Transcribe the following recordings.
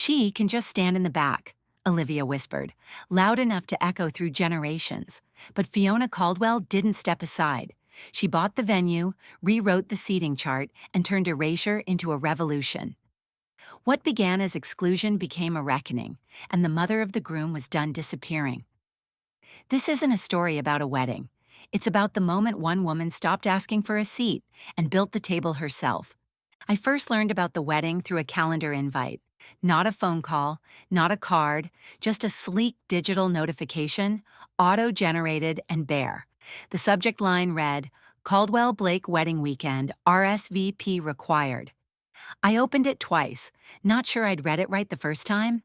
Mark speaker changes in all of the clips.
Speaker 1: She can just stand in the back, Olivia whispered, loud enough to echo through generations. But Fiona Caldwell didn't step aside. She bought the venue, rewrote the seating chart, and turned erasure into a revolution. What began as exclusion became a reckoning, and the mother of the groom was done disappearing. This isn't a story about a wedding. It's about the moment one woman stopped asking for a seat and built the table herself. I first learned about the wedding through a calendar invite. Not a phone call, not a card, just a sleek digital notification, auto-generated and bare. The subject line read, Caldwell Blake Wedding Weekend, RSVP required. I opened it twice, not sure I'd read it right the first time.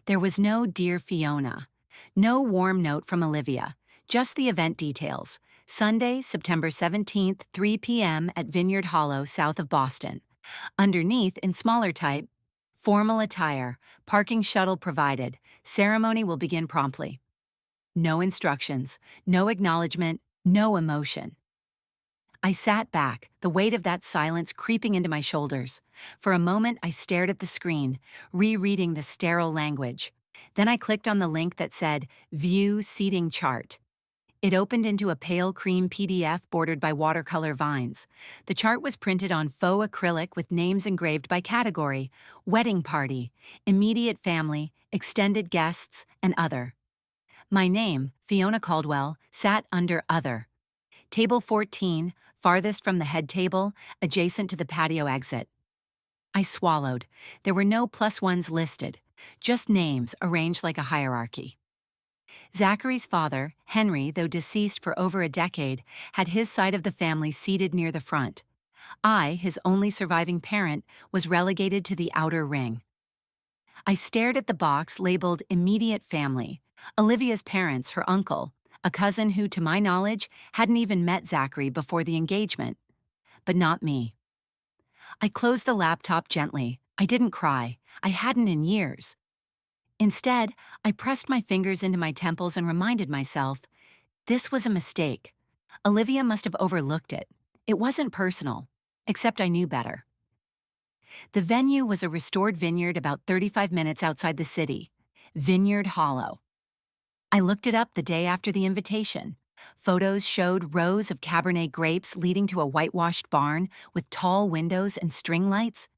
Speaker 1: There was no Dear Fiona. No warm note from Olivia, just the event details. Sunday, September 17th, 3 p.m. at Vineyard Hollow, south of Boston. Underneath, in smaller type, formal attire, parking shuttle provided, ceremony will begin promptly. No instructions, no acknowledgement, no emotion. I sat back, the weight of that silence creeping into my shoulders. For a moment, I stared at the screen, rereading the sterile language. Then I clicked on the link that said, View Seating Chart. It opened into a pale cream PDF bordered by watercolor vines. The chart was printed on faux acrylic with names engraved by category: wedding party, immediate family, extended guests, and other. My name, Fiona Caldwell, sat under other. Table 14, farthest from the head table, adjacent to the patio exit. I swallowed. There were no plus ones listed, just names arranged like a hierarchy. Zachary's father, Henry, though deceased for over a decade, had his side of the family seated near the front. I, his only surviving parent, was relegated to the outer ring. I stared at the box labeled Immediate Family. Olivia's parents, her uncle, a cousin who, to my knowledge, hadn't even met Zachary before the engagement. But not me. I closed the laptop gently. I didn't cry. I hadn't in years. Instead, I pressed my fingers into my temples and reminded myself, this was a mistake. Olivia must have overlooked it. It wasn't personal, except I knew better. The venue was a restored vineyard about 35 minutes outside the city, Vineyard Hollow. I looked it up the day after the invitation. Photos showed rows of Cabernet grapes leading to a whitewashed barn with tall windows and string lights.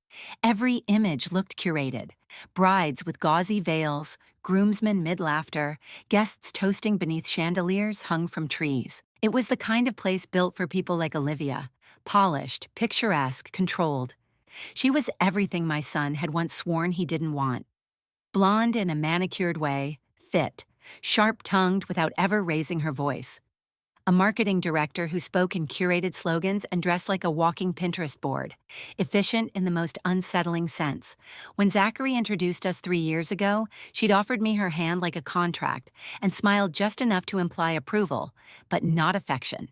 Speaker 1: Every image looked curated. Brides with gauzy veils, groomsmen mid-laughter, guests toasting beneath chandeliers hung from trees. It was the kind of place built for people like Olivia, polished, picturesque, controlled. She was everything my son had once sworn he didn't want. Blonde in a manicured way, fit, sharp-tongued without ever raising her voice. A marketing director who spoke in curated slogans and dressed like a walking Pinterest board, efficient in the most unsettling sense. When Zachary introduced us 3 years ago, she'd offered me her hand like a contract and smiled just enough to imply approval, but not affection.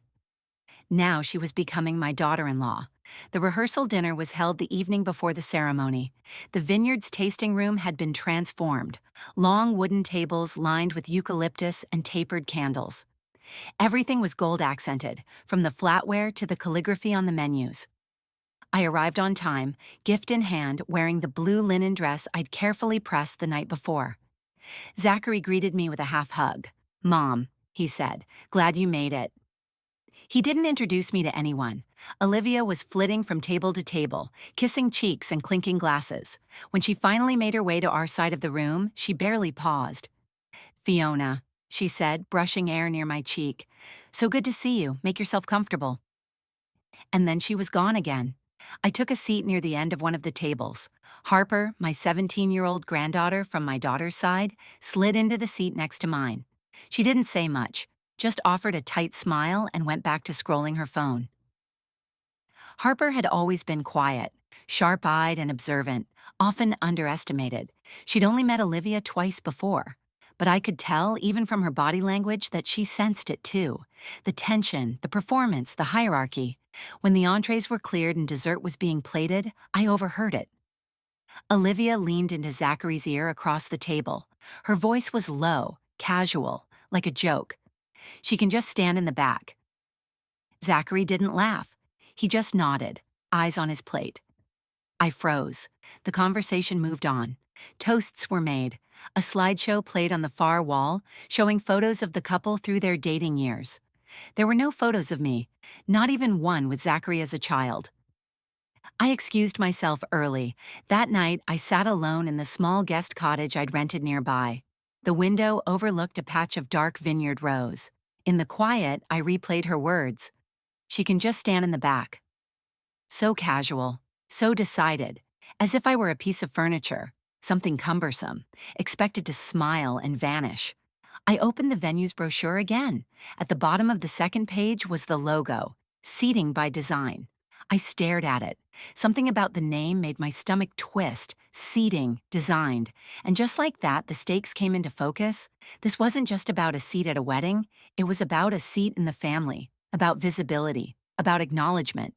Speaker 1: Now she was becoming my daughter-in-law. The rehearsal dinner was held the evening before the ceremony. The vineyard's tasting room had been transformed, long wooden tables lined with eucalyptus and tapered candles. Everything was gold-accented, from the flatware to the calligraphy on the menus. I arrived on time, gift in hand, wearing the blue linen dress I'd carefully pressed the night before. Zachary greeted me with a half hug. "Mom," he said, "glad you made it." He didn't introduce me to anyone. Olivia was flitting from table to table, kissing cheeks and clinking glasses. When she finally made her way to our side of the room, she barely paused. "Fiona," she said, brushing air near my cheek. "So good to see you. Make yourself comfortable." And then she was gone again. I took a seat near the end of one of the tables. Harper, my 17-year-old granddaughter from my daughter's side, slid into the seat next to mine. She didn't say much, just offered a tight smile and went back to scrolling her phone. Harper had always been quiet, sharp-eyed and observant, often underestimated. She'd only met Olivia twice before. But I could tell, even from her body language, that she sensed it too. The tension, the performance, the hierarchy. When the entrees were cleared and dessert was being plated, I overheard it. Olivia leaned into Zachary's ear across the table. Her voice was low, casual, like a joke. "She can just stand in the back." Zachary didn't laugh. He just nodded, eyes on his plate. I froze. The conversation moved on. Toasts were made. A slideshow played on the far wall, showing photos of the couple through their dating years. There were no photos of me, not even one with Zachary as a child. I excused myself early. That night, I sat alone in the small guest cottage I'd rented nearby. The window overlooked a patch of dark vineyard rose. In the quiet, I replayed her words. She can just stand in the back. So casual, so decided, as if I were a piece of furniture, something cumbersome, expected to smile and vanish. I opened the venue's brochure again. At the bottom of the second page was the logo, Seating by Design. I stared at it. Something about the name made my stomach twist. Seating, designed. And just like that, the stakes came into focus. This wasn't just about a seat at a wedding. It was about a seat in the family, about visibility, about acknowledgement.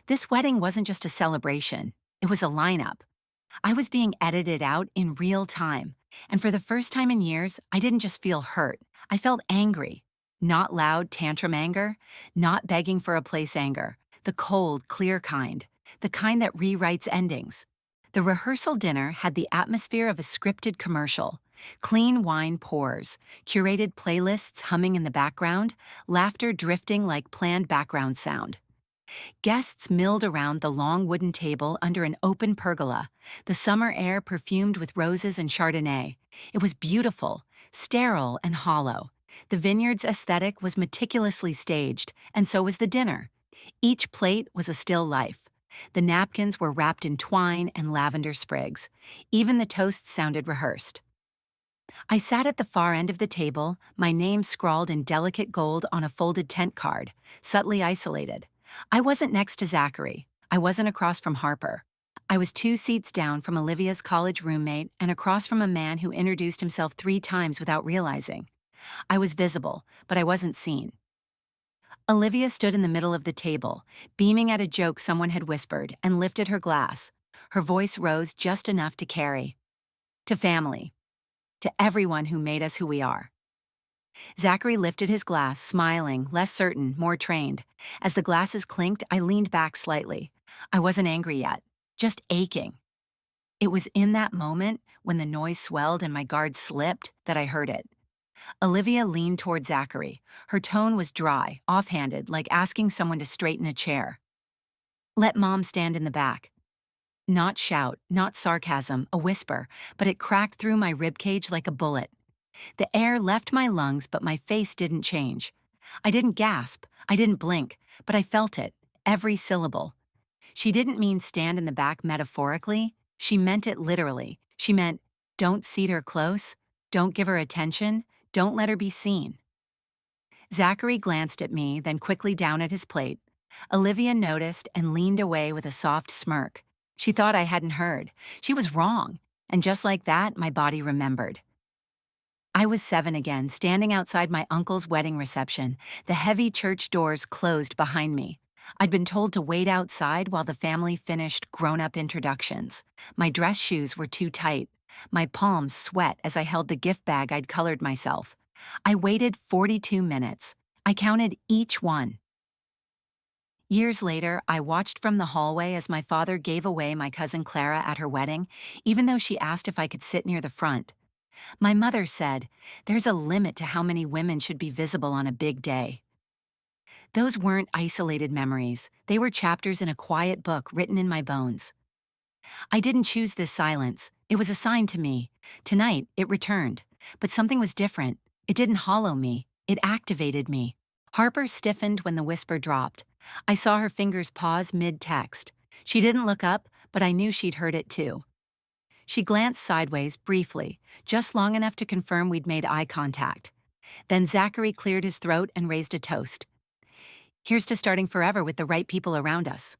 Speaker 1: This wedding wasn't just a celebration. It was a lineup. I was being edited out in real time. And for the first time in years, I didn't just feel hurt. I felt angry. Not loud tantrum anger, not begging for a place anger. The cold, clear kind. The kind that rewrites endings. The rehearsal dinner had the atmosphere of a scripted commercial. Clean wine pours, curated playlists humming in the background, laughter drifting like planned background sound. Guests milled around the long wooden table under an open pergola, the summer air perfumed with roses and Chardonnay. It was beautiful, sterile and hollow. The vineyard's aesthetic was meticulously staged, and so was the dinner. Each plate was a still life. The napkins were wrapped in twine and lavender sprigs. Even the toasts sounded rehearsed. I sat at the far end of the table, my name scrawled in delicate gold on a folded tent card, subtly isolated. I wasn't next to Zachary. I wasn't across from Harper. I was 2 seats down from Olivia's college roommate and across from a man who introduced himself 3 times without realizing. I was visible, but I wasn't seen. Olivia stood in the middle of the table, beaming at a joke someone had whispered, and lifted her glass. Her voice rose just enough to carry. To family. To everyone who made us who we are. Zachary lifted his glass, smiling, less certain, more trained. As the glasses clinked, I leaned back slightly. I wasn't angry yet, just aching. It was in that moment, when the noise swelled and my guard slipped, that I heard it. Olivia leaned toward Zachary. Her tone was dry, offhanded, like asking someone to straighten a chair. Let Mom stand in the back. Not shout, not sarcasm, a whisper, but it cracked through my ribcage like a bullet. The air left my lungs, but my face didn't change. I didn't gasp, I didn't blink, but I felt it, every syllable. She didn't mean stand in the back metaphorically. She meant it literally. She meant, don't seat her close, don't give her attention, don't let her be seen. Zachary glanced at me, then quickly down at his plate. Olivia noticed and leaned away with a soft smirk. She thought I hadn't heard. She was wrong. And just like that, my body remembered. I was 7 again, standing outside my uncle's wedding reception, the heavy church doors closed behind me. I'd been told to wait outside while the family finished grown-up introductions. My dress shoes were too tight. My palms sweat as I held the gift bag I'd colored myself. I waited 42 minutes. I counted each one. Years later, I watched from the hallway as my father gave away my cousin Clara at her wedding, even though she asked if I could sit near the front. My mother said, there's a limit to how many women should be visible on a big day. Those weren't isolated memories. They were chapters in a quiet book written in my bones. I didn't choose this silence. It was assigned to me. Tonight, it returned. But something was different. It didn't hollow me. It activated me. Harper stiffened when the whisper dropped. I saw her fingers pause mid-text. She didn't look up, but I knew she'd heard it too. She glanced sideways briefly, just long enough to confirm we'd made eye contact. Then Zachary cleared his throat and raised a toast. Here's to starting forever with the right people around us.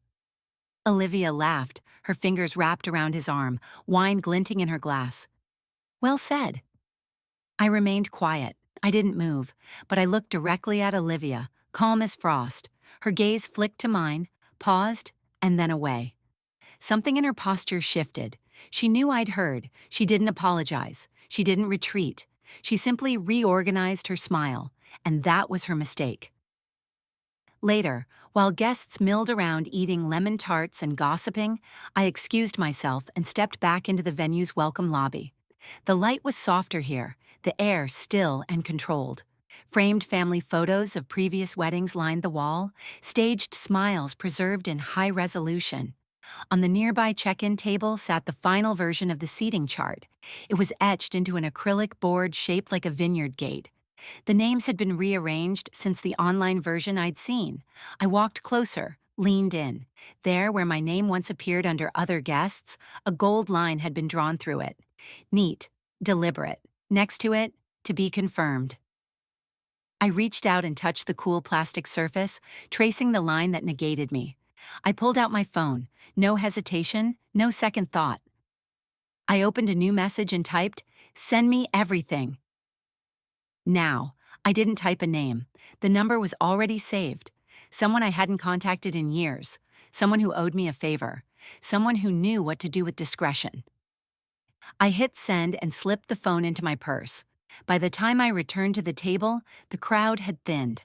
Speaker 1: Olivia laughed, her fingers wrapped around his arm, wine glinting in her glass. Well said. I remained quiet. I didn't move, but I looked directly at Olivia, calm as frost. Her gaze flicked to mine, paused, and then away. Something in her posture shifted. She knew I'd heard. She didn't apologize. She didn't retreat. She simply reorganized her smile, and that was her mistake. Later, while guests milled around eating lemon tarts and gossiping, I excused myself and stepped back into the venue's welcome lobby. The light was softer here, the air still and controlled. Framed family photos of previous weddings lined the wall, staged smiles preserved in high resolution. On the nearby check-in table sat the final version of the seating chart. It was etched into an acrylic board shaped like a vineyard gate. The names had been rearranged since the online version I'd seen. I walked closer, leaned in. There, where my name once appeared under other guests, a gold line had been drawn through it. Neat, deliberate. Next to it, to be confirmed. I reached out and touched the cool plastic surface, tracing the line that negated me. I pulled out my phone. No hesitation, no second thought. I opened a new message and typed, "Send me everything." Now, I didn't type a name. The number was already saved. Someone I hadn't contacted in years. Someone who owed me a favor. Someone who knew what to do with discretion. I hit send and slipped the phone into my purse. By the time I returned to the table, the crowd had thinned.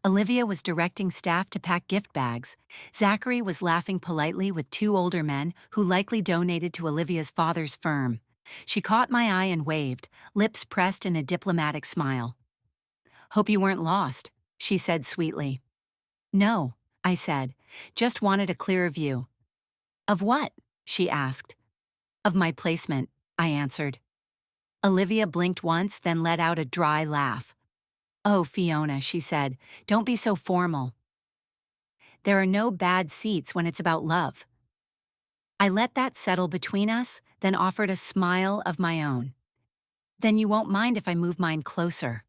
Speaker 1: Olivia was directing staff to pack gift bags. Zachary was laughing politely with two older men who likely donated to Olivia's father's firm. She caught my eye and waved, lips pressed in a diplomatic smile. "Hope you weren't lost," she said sweetly. "No," I said, "just wanted a clearer view." "Of what?" she asked. "Of my placement," I answered. Olivia blinked once, then let out a dry laugh. "Oh, Fiona," she said, "don't be so formal. There are no bad seats when it's about love." I let that settle between us, then offered a smile of my own. "Then you won't mind if I move mine closer."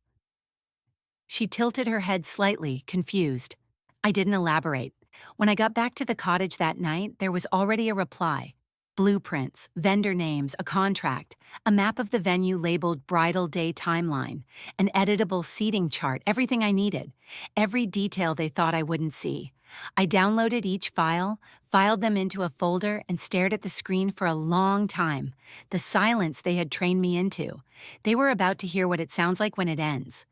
Speaker 1: She tilted her head slightly, confused. I didn't elaborate. When I got back to the cottage that night, there was already a reply. Blueprints, vendor names, a contract, a map of the venue labeled Bridal Day Timeline, an editable seating chart, everything I needed, every detail they thought I wouldn't see. I downloaded each file, filed them into a folder, and stared at the screen for a long time, the silence they had trained me into. They were about to hear what it sounds like when it ends.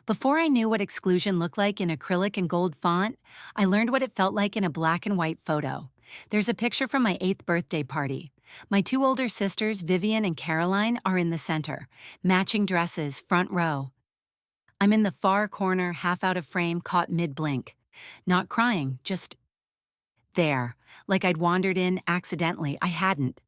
Speaker 1: Before I knew what exclusion looked like in acrylic and gold font, I learned what it felt like in a black and white photo. There's a picture from my 8th birthday party. My two older sisters, Vivian and Caroline, are in the center. Matching dresses, front row. I'm in the far corner, half out of frame, caught mid-blink. Not crying, just there, like I'd wandered in accidentally. I hadn't.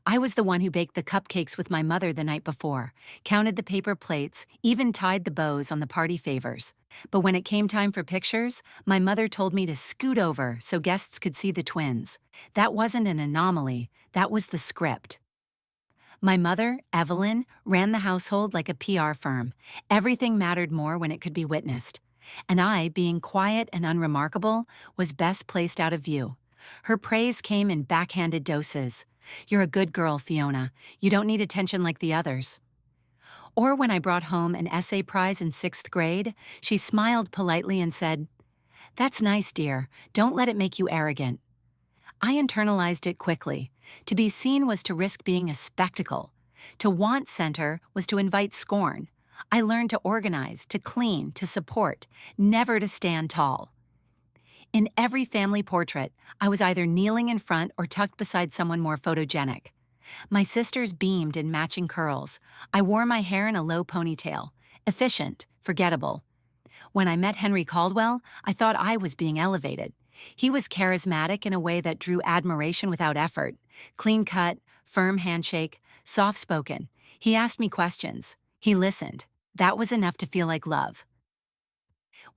Speaker 1: I was the one who baked the cupcakes with my mother the night before, counted the paper plates, even tied the bows on the party favors. But when it came time for pictures, my mother told me to scoot over so guests could see the twins. That wasn't an anomaly, that was the script. My mother, Evelyn, ran the household like a PR firm. Everything mattered more when it could be witnessed. And I, being quiet and unremarkable, was best placed out of view. Her praise came in backhanded doses. "You're a good girl, Fiona. You don't need attention like the others." Or when I brought home an essay prize in 6th grade, she smiled politely and said, "That's nice, dear. Don't let it make you arrogant." I internalized it quickly. To be seen was to risk being a spectacle. To want center was to invite scorn. I learned to organize, to clean, to support, never to stand tall. In every family portrait, I was either kneeling in front or tucked beside someone more photogenic. My sisters beamed in matching curls. I wore my hair in a low ponytail. Efficient, forgettable. When I met Henry Caldwell, I thought I was being elevated. He was charismatic in a way that drew admiration without effort. Clean-cut, firm handshake, soft-spoken. He asked me questions. He listened. That was enough to feel like love.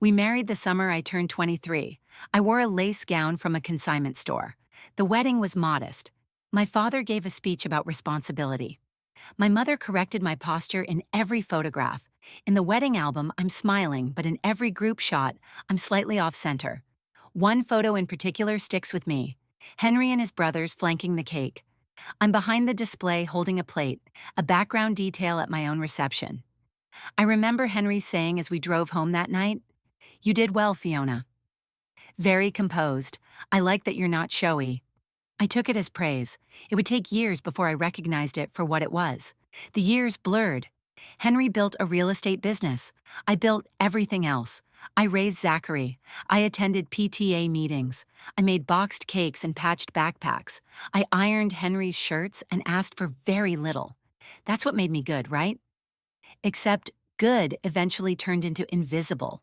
Speaker 1: We married the summer I turned 23. I wore a lace gown from a consignment store. The wedding was modest. My father gave a speech about responsibility. My mother corrected my posture in every photograph. In the wedding album, I'm smiling, but in every group shot, I'm slightly off-center. One photo in particular sticks with me. Henry and his brothers flanking the cake. I'm behind the display holding a plate, a background detail at my own reception. I remember Henry saying as we drove home that night, "You did well, Fiona." Very composed. "I like that you're not showy." I took it as praise. It would take years before I recognized it for what it was. The years blurred. Henry built a real estate business. I built everything else. I raised Zachary. I attended PTA meetings. I made boxed cakes and patched backpacks. I ironed Henry's shirts and asked for very little. That's what made me good, right? Except good eventually turned into invisible.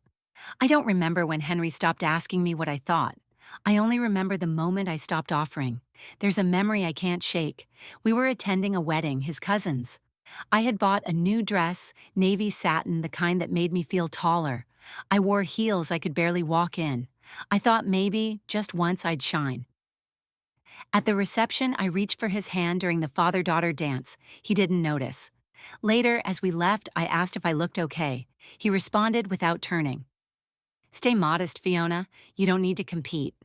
Speaker 1: I don't remember when Henry stopped asking me what I thought. I only remember the moment I stopped offering. There's a memory I can't shake. We were attending a wedding, his cousin's. I had bought a new dress, navy satin, the kind that made me feel taller. I wore heels I could barely walk in. I thought maybe, just once, I'd shine. At the reception, I reached for his hand during the father-daughter dance. He didn't notice. Later, as we left, I asked if I looked okay. He responded without turning. "Stay modest, Fiona. You don't need to compete."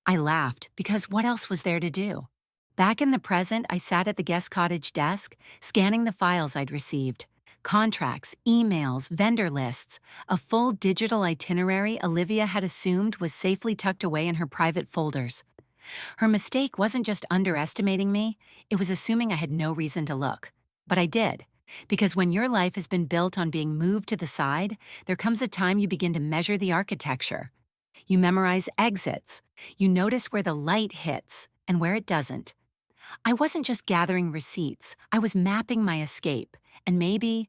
Speaker 1: I laughed, because what else was there to do? Back in the present, I sat at the guest cottage desk, scanning the files I'd received. Contracts, emails, vendor lists, a full digital itinerary Olivia had assumed was safely tucked away in her private folders. Her mistake wasn't just underestimating me, it was assuming I had no reason to look. But I did. Because when your life has been built on being moved to the side, there comes a time you begin to measure the architecture. You memorize exits. You notice where the light hits and where it doesn't. I wasn't just gathering receipts, I was mapping my escape, and maybe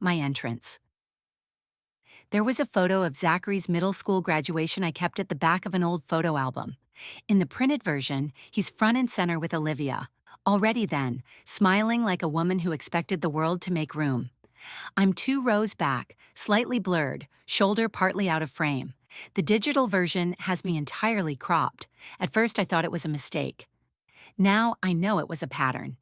Speaker 1: my entrance. There was a photo of Zachary's middle school graduation I kept at the back of an old photo album. In the printed version, he's front and center with Olivia, already then, smiling like a woman who expected the world to make room. I'm 2 rows back, slightly blurred, shoulder partly out of frame. The digital version has me entirely cropped. At first I thought it was a mistake. Now I know it was a pattern.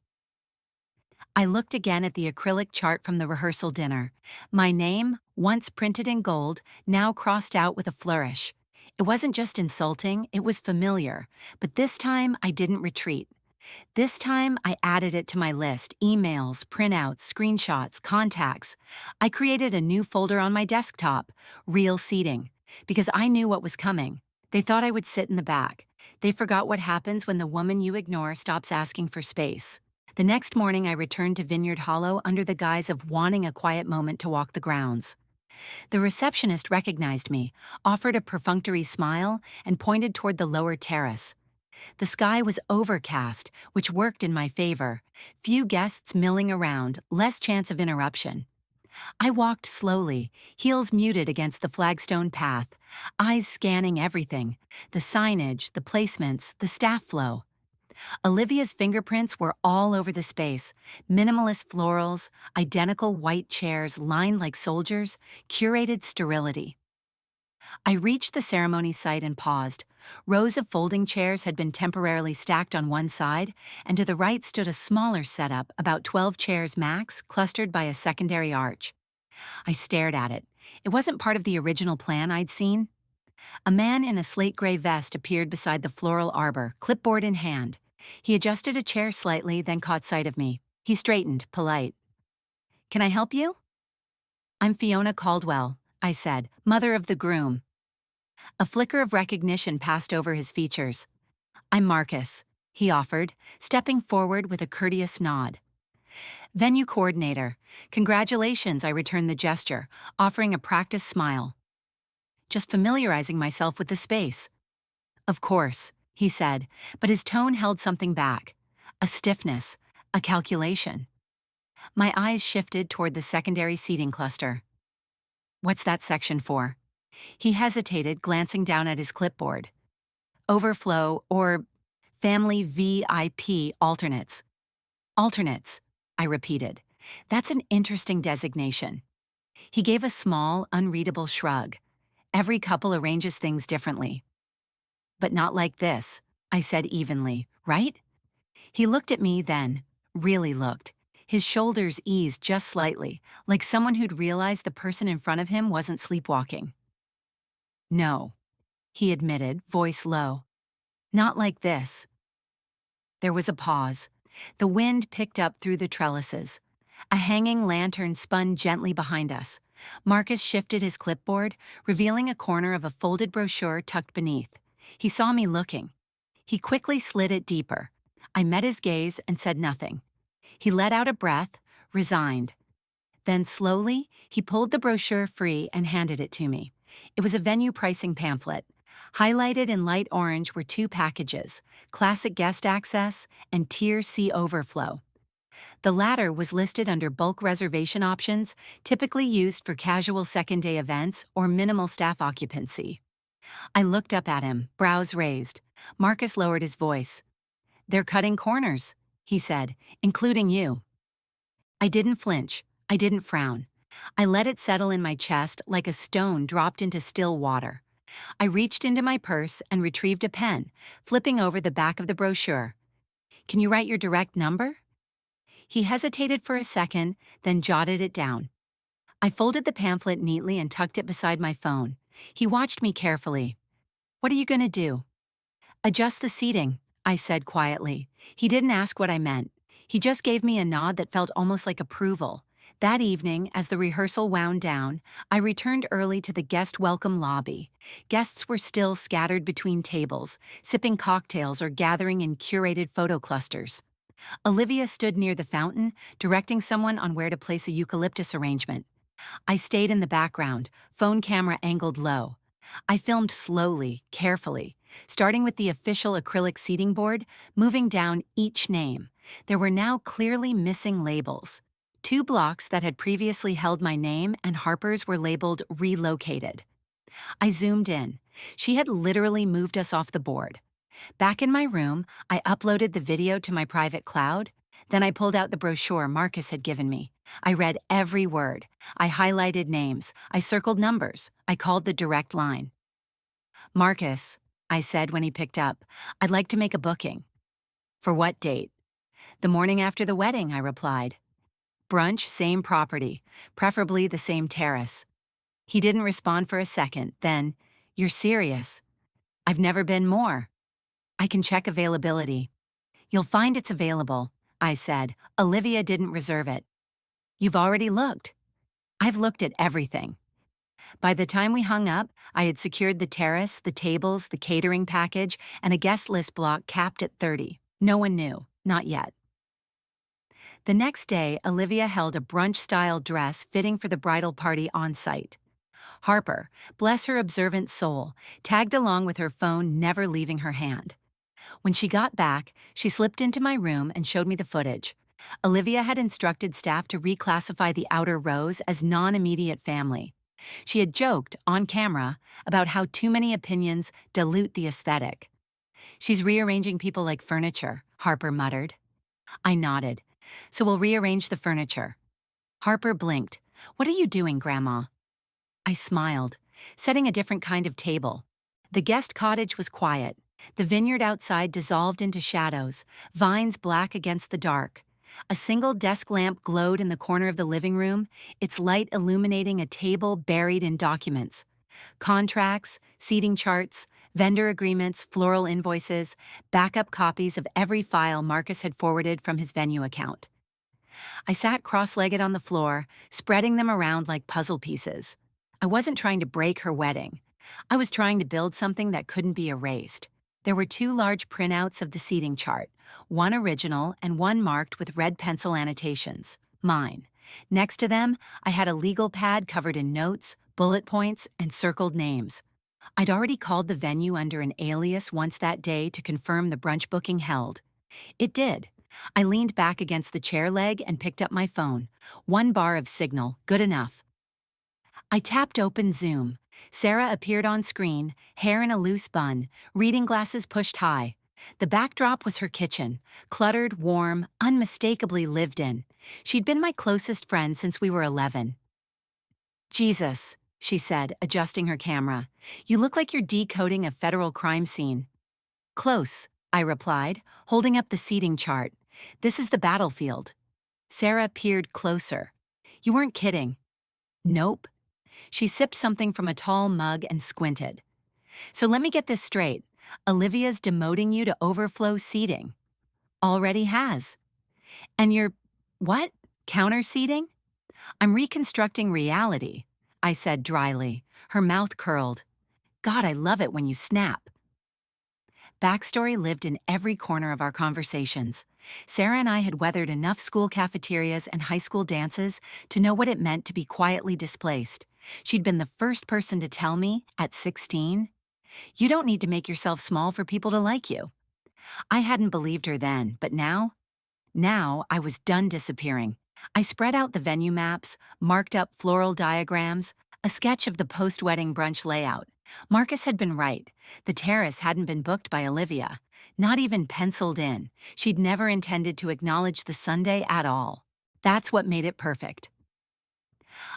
Speaker 1: I looked again at the acrylic chart from the rehearsal dinner. My name, once printed in gold, now crossed out with a flourish. It wasn't just insulting, it was familiar, but this time I didn't retreat. This time I added it to my list: emails, printouts, screenshots, contacts. I created a new folder on my desktop, real seating, because I knew what was coming. They thought I would sit in the back. They forgot what happens when the woman you ignore stops asking for space. The next morning I returned to Vineyard Hollow under the guise of wanting a quiet moment to walk the grounds. The receptionist recognized me, offered a perfunctory smile, and pointed toward the lower terrace. The sky was overcast, which worked in my favor. Few guests milling around, less chance of interruption. I walked slowly, heels muted against the flagstone path, eyes scanning everything: the signage, the placements, the staff flow. Olivia's fingerprints were all over the space: minimalist florals, identical white chairs lined like soldiers, curated sterility. I reached the ceremony site and paused. Rows of folding chairs had been temporarily stacked on one side, and to the right stood a smaller setup, about 12 chairs max, clustered by a secondary arch. I stared at it. It wasn't part of the original plan I'd seen. A man in a slate gray vest appeared beside the floral arbor, clipboard in hand. He adjusted a chair slightly, then caught sight of me. He straightened, polite. "Can I help you?" "I'm Fiona Caldwell," I said, "mother of the groom." A flicker of recognition passed over his features. "I'm Marcus," he offered, stepping forward with a courteous nod. "Venue coordinator. Congratulations," I returned the gesture, offering a practiced smile. "Just familiarizing myself with the space." "Of course," he said, but his tone held something back. A stiffness, a calculation. My eyes shifted toward the secondary seating cluster. "What's that section for?" He hesitated, glancing down at his clipboard. "Overflow or family VIP alternates." "Alternates," I repeated. "That's an interesting designation." He gave a small, unreadable shrug. "Every couple arranges things differently." "But not like this," I said evenly, "right?" He looked at me then, really looked. His shoulders eased just slightly, like someone who'd realized the person in front of him wasn't sleepwalking. "No," he admitted, voice low. "Not like this." There was a pause. The wind picked up through the trellises. A hanging lantern spun gently behind us. Marcus shifted his clipboard, revealing a corner of a folded brochure tucked beneath. He saw me looking. He quickly slid it deeper. I met his gaze and said nothing. He let out a breath, resigned. Then slowly, he pulled the brochure free and handed it to me. It was a venue pricing pamphlet. Highlighted in light orange were two packages: Classic Guest Access and Tier C Overflow. The latter was listed under bulk reservation options, typically used for casual second-day events or minimal staff occupancy. I looked up at him, brows raised. Marcus lowered his voice. "They're cutting corners," he said, "including you." I didn't flinch. I didn't frown. I let it settle in my chest like a stone dropped into still water. I reached into my purse and retrieved a pen, flipping over the back of the brochure. "Can you write your direct number?" He hesitated for a second, then jotted it down. I folded the pamphlet neatly and tucked it beside my phone. He watched me carefully. "What are you going to do?" "Adjust the seating," I said quietly. He didn't ask what I meant. He just gave me a nod that felt almost like approval. That evening, as the rehearsal wound down, I returned early to the guest welcome lobby. Guests were still scattered between tables, sipping cocktails or gathering in curated photo clusters. Olivia stood near the fountain, directing someone on where to place a eucalyptus arrangement. I stayed in the background, phone camera angled low. I filmed slowly, carefully, starting with the official acrylic seating board, moving down each name. There were now clearly missing labels. Two blocks that had previously held my name and Harper's were labeled relocated. I zoomed in. She had literally moved us off the board. Back in my room, I uploaded the video to my private cloud. Then I pulled out the brochure Marcus had given me. I read every word. I highlighted names. I circled numbers. I called the direct line. "Marcus," I said when he picked up, "I'd like to make a booking." "For what date?" "The morning after the wedding," I replied. "Brunch, same property, preferably the same terrace." He didn't respond for a second, then, "You're serious?" "I've never been more." "I can check availability." "You'll find it's available," I said. "Olivia didn't reserve it." "You've already looked." "I've looked at everything." By the time we hung up, I had secured the terrace, the tables, the catering package, and a guest list block capped at 30. No one knew, not yet. The next day, Olivia held a brunch-style dress fitting for the bridal party on site. Harper, bless her observant soul, tagged along with her phone never leaving her hand. When she got back, she slipped into my room and showed me the footage. Olivia had instructed staff to reclassify the outer rows as non-immediate family. She had joked, on camera, about how too many opinions dilute the aesthetic. "She's rearranging people like furniture," Harper muttered. I nodded. "So we'll rearrange the furniture." Harper blinked. "What are you doing, Grandma?" I smiled, setting a different kind of table. The guest cottage was quiet. The vineyard outside dissolved into shadows, vines black against the dark. A single desk lamp glowed in the corner of the living room, its light illuminating a table buried in documents. Contracts, seating charts, vendor agreements, floral invoices, backup copies of every file Marcus had forwarded from his venue account. I sat cross-legged on the floor, spreading them around like puzzle pieces. I wasn't trying to break her wedding. I was trying to build something that couldn't be erased. There were two large printouts of the seating chart, one original and one marked with red pencil annotations, mine. Next to them, I had a legal pad covered in notes, bullet points, and circled names. I'd already called the venue under an alias once that day to confirm the brunch booking held. It did. I leaned back against the chair leg and picked up my phone. 1 bar of signal, good enough. I tapped open Zoom. Sarah appeared on screen, hair in a loose bun, reading glasses pushed high. The backdrop was her kitchen, cluttered, warm, unmistakably lived in. She'd been my closest friend since we were 11. "Jesus," she said, adjusting her camera. "You look like you're decoding a federal crime scene." "Close," I replied, holding up the seating chart. "This is the battlefield." Sarah peered closer. "You weren't kidding." "Nope." She sipped something from a tall mug and squinted. "So let me get this straight. Olivia's demoting you to overflow seating." "Already has." "And you're, what, counter seating?" "I'm reconstructing reality," I said dryly. Her mouth curled. "God, I love it when you snap." Backstory lived in every corner of our conversations. Sarah and I had weathered enough school cafeterias and high school dances to know what it meant to be quietly displaced. She'd been the first person to tell me, at 16, "You don't need to make yourself small for people to like you." I hadn't believed her then, but now I was done disappearing. I spread out the venue maps, marked up floral diagrams, a sketch of the post-wedding brunch layout. Marcus had been right. The terrace hadn't been booked by Olivia, not even penciled in. She'd never intended to acknowledge the Sunday at all. That's what made it perfect.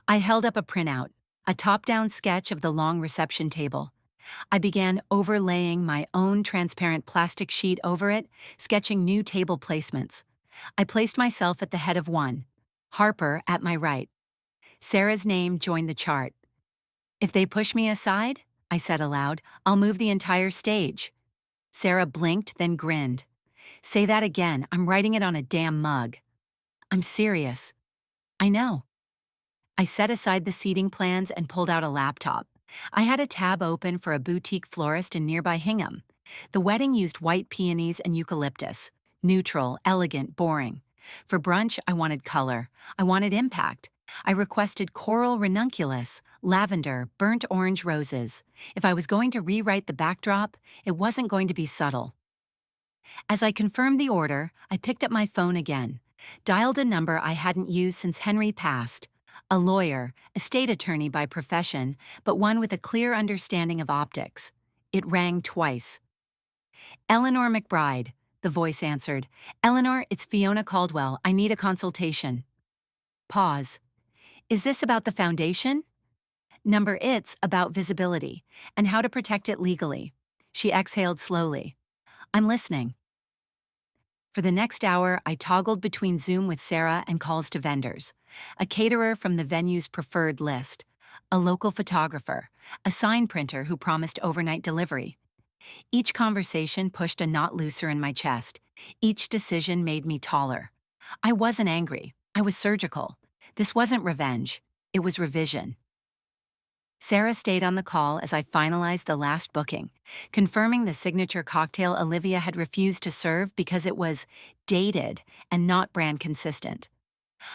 Speaker 1: I held up a printout, a top-down sketch of the long reception table. I began overlaying my own transparent plastic sheet over it, sketching new table placements. I placed myself at the head of one, Harper at my right. Sarah's name joined the chart. "If they push me aside," I said aloud, "I'll move the entire stage." Sarah blinked, then grinned. "Say that again, I'm writing it on a damn mug." "I'm serious." "I know." I set aside the seating plans and pulled out a laptop. I had a tab open for a boutique florist in nearby Hingham. The wedding used white peonies and eucalyptus. Neutral, elegant, boring. For brunch, I wanted color. I wanted impact. I requested coral ranunculus, lavender, burnt orange roses. If I was going to rewrite the backdrop, it wasn't going to be subtle. As I confirmed the order, I picked up my phone again, dialed a number I hadn't used since Henry passed. A lawyer, estate attorney by profession, but one with a clear understanding of optics. It rang twice. "Eleanor McBride," the voice answered. "Eleanor, it's Fiona Caldwell. I need a consultation." Pause. "Is this about the foundation?" Number, "It's about visibility and how to protect it legally." She exhaled slowly. "I'm listening." For the next hour, I toggled between Zoom with Sarah and calls to vendors. A caterer from the venue's preferred list, a local photographer, a sign printer who promised overnight delivery. Each conversation pushed a knot looser in my chest. Each decision made me taller. I wasn't angry. I was surgical. This wasn't revenge. It was revision. Sarah stayed on the call as I finalized the last booking, confirming the signature cocktail Olivia had refused to serve because it was dated and not brand consistent.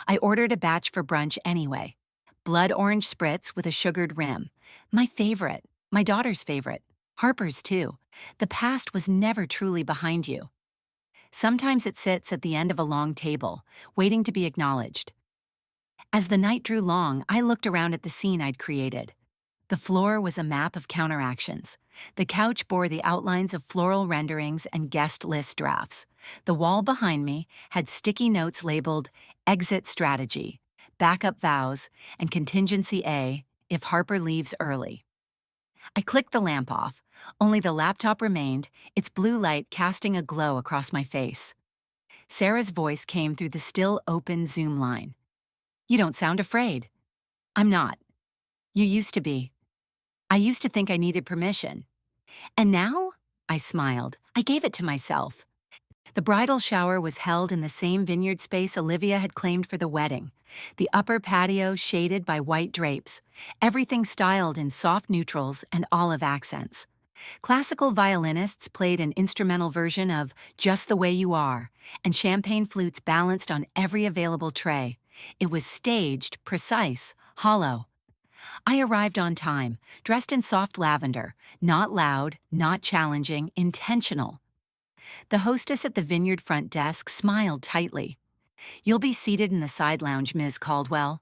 Speaker 1: I ordered a batch for brunch anyway. Blood orange spritz with a sugared rim. My favorite. My daughter's favorite. Harper's too. The past was never truly behind you. Sometimes it sits at the end of a long table, waiting to be acknowledged. As the night drew long, I looked around at the scene I'd created. The floor was a map of counteractions. The couch bore the outlines of floral renderings and guest list drafts. The wall behind me had sticky notes labeled "Exit Strategy," "Backup Vows," and "Contingency A if Harper leaves early." I clicked the lamp off. Only the laptop remained, its blue light casting a glow across my face. Sarah's voice came through the still open Zoom line. "You don't sound afraid." "I'm not. You used to be. I used to think I needed permission. And now?" I smiled. I gave it to myself. The bridal shower was held in the same vineyard space Olivia had claimed for the wedding. The upper patio shaded by white drapes, everything styled in soft neutrals and olive accents. Classical violinists played an instrumental version of "Just the Way You Are," and champagne flutes balanced on every available tray. It was staged, precise, hollow. I arrived on time, dressed in soft lavender, not loud, not challenging, intentional. The hostess at the vineyard front desk smiled tightly. "You'll be seated in the side lounge, Ms. Caldwell."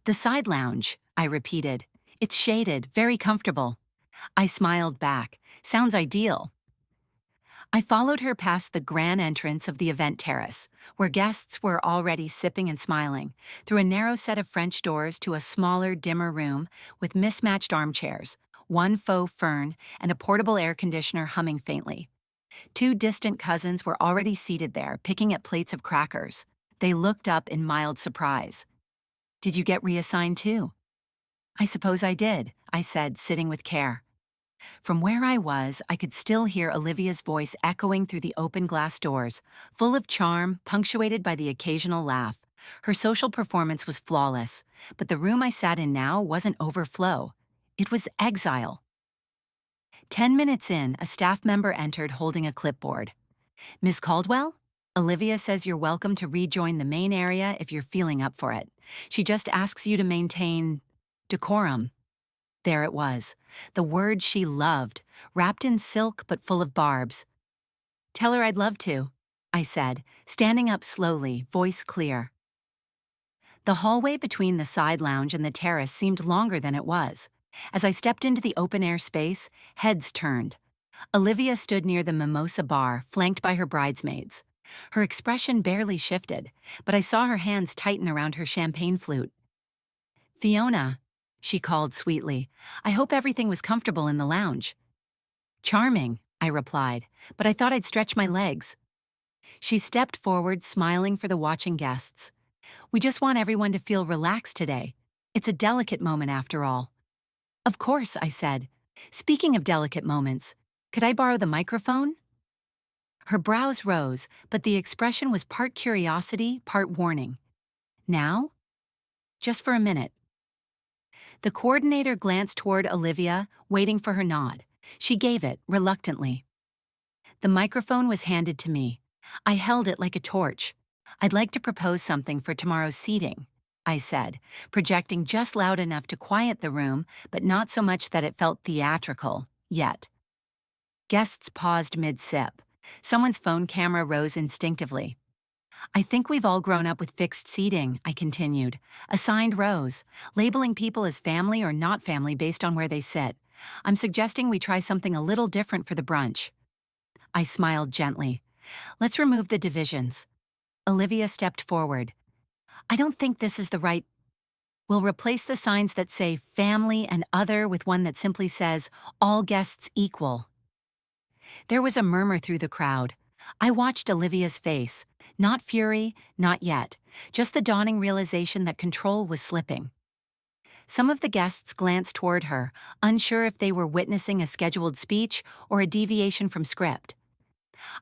Speaker 1: "The side lounge," I repeated. "It's shaded, very comfortable." I smiled back. "Sounds ideal." I followed her past the grand entrance of the event terrace, where guests were already sipping and smiling, through a narrow set of French doors to a smaller, dimmer room with mismatched armchairs, one faux fern, and a portable air conditioner humming faintly. Two distant cousins were already seated there, picking at plates of crackers. They looked up in mild surprise. "Did you get reassigned too?" "I suppose I did," I said, sitting with care. From where I was, I could still hear Olivia's voice echoing through the open glass doors, full of charm, punctuated by the occasional laugh. Her social performance was flawless, but the room I sat in now wasn't overflow. It was exile. 10 minutes in, a staff member entered holding a clipboard. "Miss Caldwell?" Olivia says you're welcome to rejoin the main area if you're feeling up for it. She just asks you to maintain decorum. There it was, the word she loved, wrapped in silk but full of barbs. Tell her I'd love to, I said, standing up slowly, voice clear. The hallway between the side lounge and the terrace seemed longer than it was. As I stepped into the open-air space, heads turned. Olivia stood near the mimosa bar, flanked by her bridesmaids. Her expression barely shifted, but I saw her hands tighten around her champagne flute. Fiona, she called sweetly, I hope everything was comfortable in the lounge. Charming, I replied, but I thought I'd stretch my legs. She stepped forward, smiling for the watching guests. We just want everyone to feel relaxed today. It's a delicate moment after all. Of course, I said. Speaking of delicate moments, could I borrow the microphone? Her brows rose, but the expression was part curiosity, part warning. Now? Just for a minute. The coordinator glanced toward Olivia, waiting for her nod. She gave it, reluctantly. The microphone was handed to me. I held it like a torch. I'd like to propose something for tomorrow's seating, I said, projecting just loud enough to quiet the room, but not so much that it felt theatrical, yet. Guests paused mid-sip. Someone's phone camera rose instinctively. I think we've all grown up with fixed seating, I continued. Assigned rows, labeling people as family or not family based on where they sit. I'm suggesting we try something a little different for the brunch. I smiled gently. Let's remove the divisions. Olivia stepped forward. I don't think this is the right. We'll replace the signs that say family and other with one that simply says all guests equal. There was a murmur through the crowd. I watched Olivia's face. Not fury, not yet. Just the dawning realization that control was slipping. Some of the guests glanced toward her, unsure if they were witnessing a scheduled speech or a deviation from script.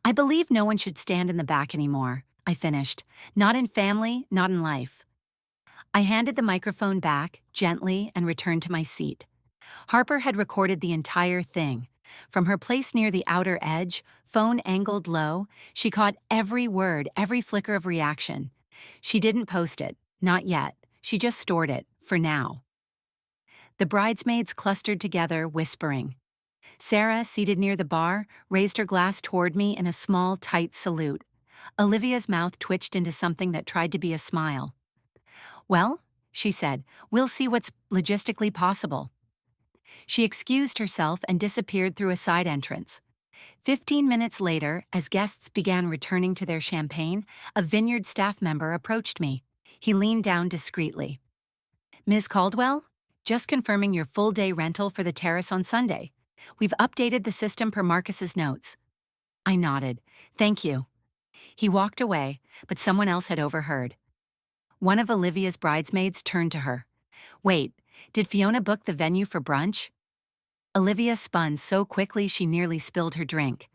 Speaker 1: I believe no one should stand in the back anymore, I finished. Not in family, not in life. I handed the microphone back, gently, and returned to my seat. Harper had recorded the entire thing. From her place near the outer edge, phone angled low, she caught every word, every flicker of reaction. She didn't post it, not yet. She just stored it, for now. The bridesmaids clustered together, whispering. Sarah, seated near the bar, raised her glass toward me in a small, tight salute. Olivia's mouth twitched into something that tried to be a smile. Well, she said, we'll see what's logistically possible. She excused herself and disappeared through a side entrance. 15 minutes later, as guests began returning to their champagne, a vineyard staff member approached me. He leaned down discreetly. Ms. Caldwell, just confirming your full-day rental for the terrace on Sunday. We've updated the system per Marcus's notes. I nodded. Thank you. He walked away, but someone else had overheard. One of Olivia's bridesmaids turned to her. Wait, did Fiona book the venue for brunch? Olivia spun so quickly she nearly spilled her drink.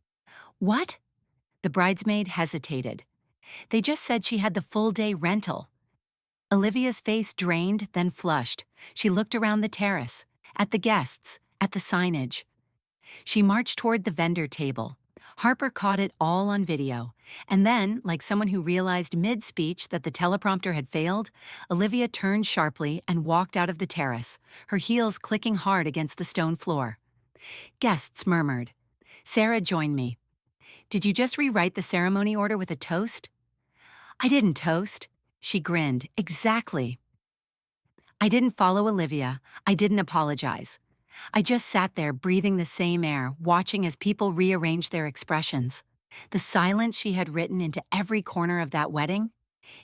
Speaker 1: What? The bridesmaid hesitated. They just said she had the full-day rental. Olivia's face drained, then flushed. She looked around the terrace, at the guests, at the signage. She marched toward the vendor table. Harper caught it all on video. And then, like someone who realized mid-speech that the teleprompter had failed, Olivia turned sharply and walked out of the terrace, her heels clicking hard against the stone floor. Guests murmured. Sarah joined me. Did you just rewrite the ceremony order with a toast? I didn't toast. She grinned. Exactly. I didn't follow Olivia. I didn't apologize. I just sat there breathing the same air, watching as people rearranged their expressions. The silence she had written into every corner of that wedding,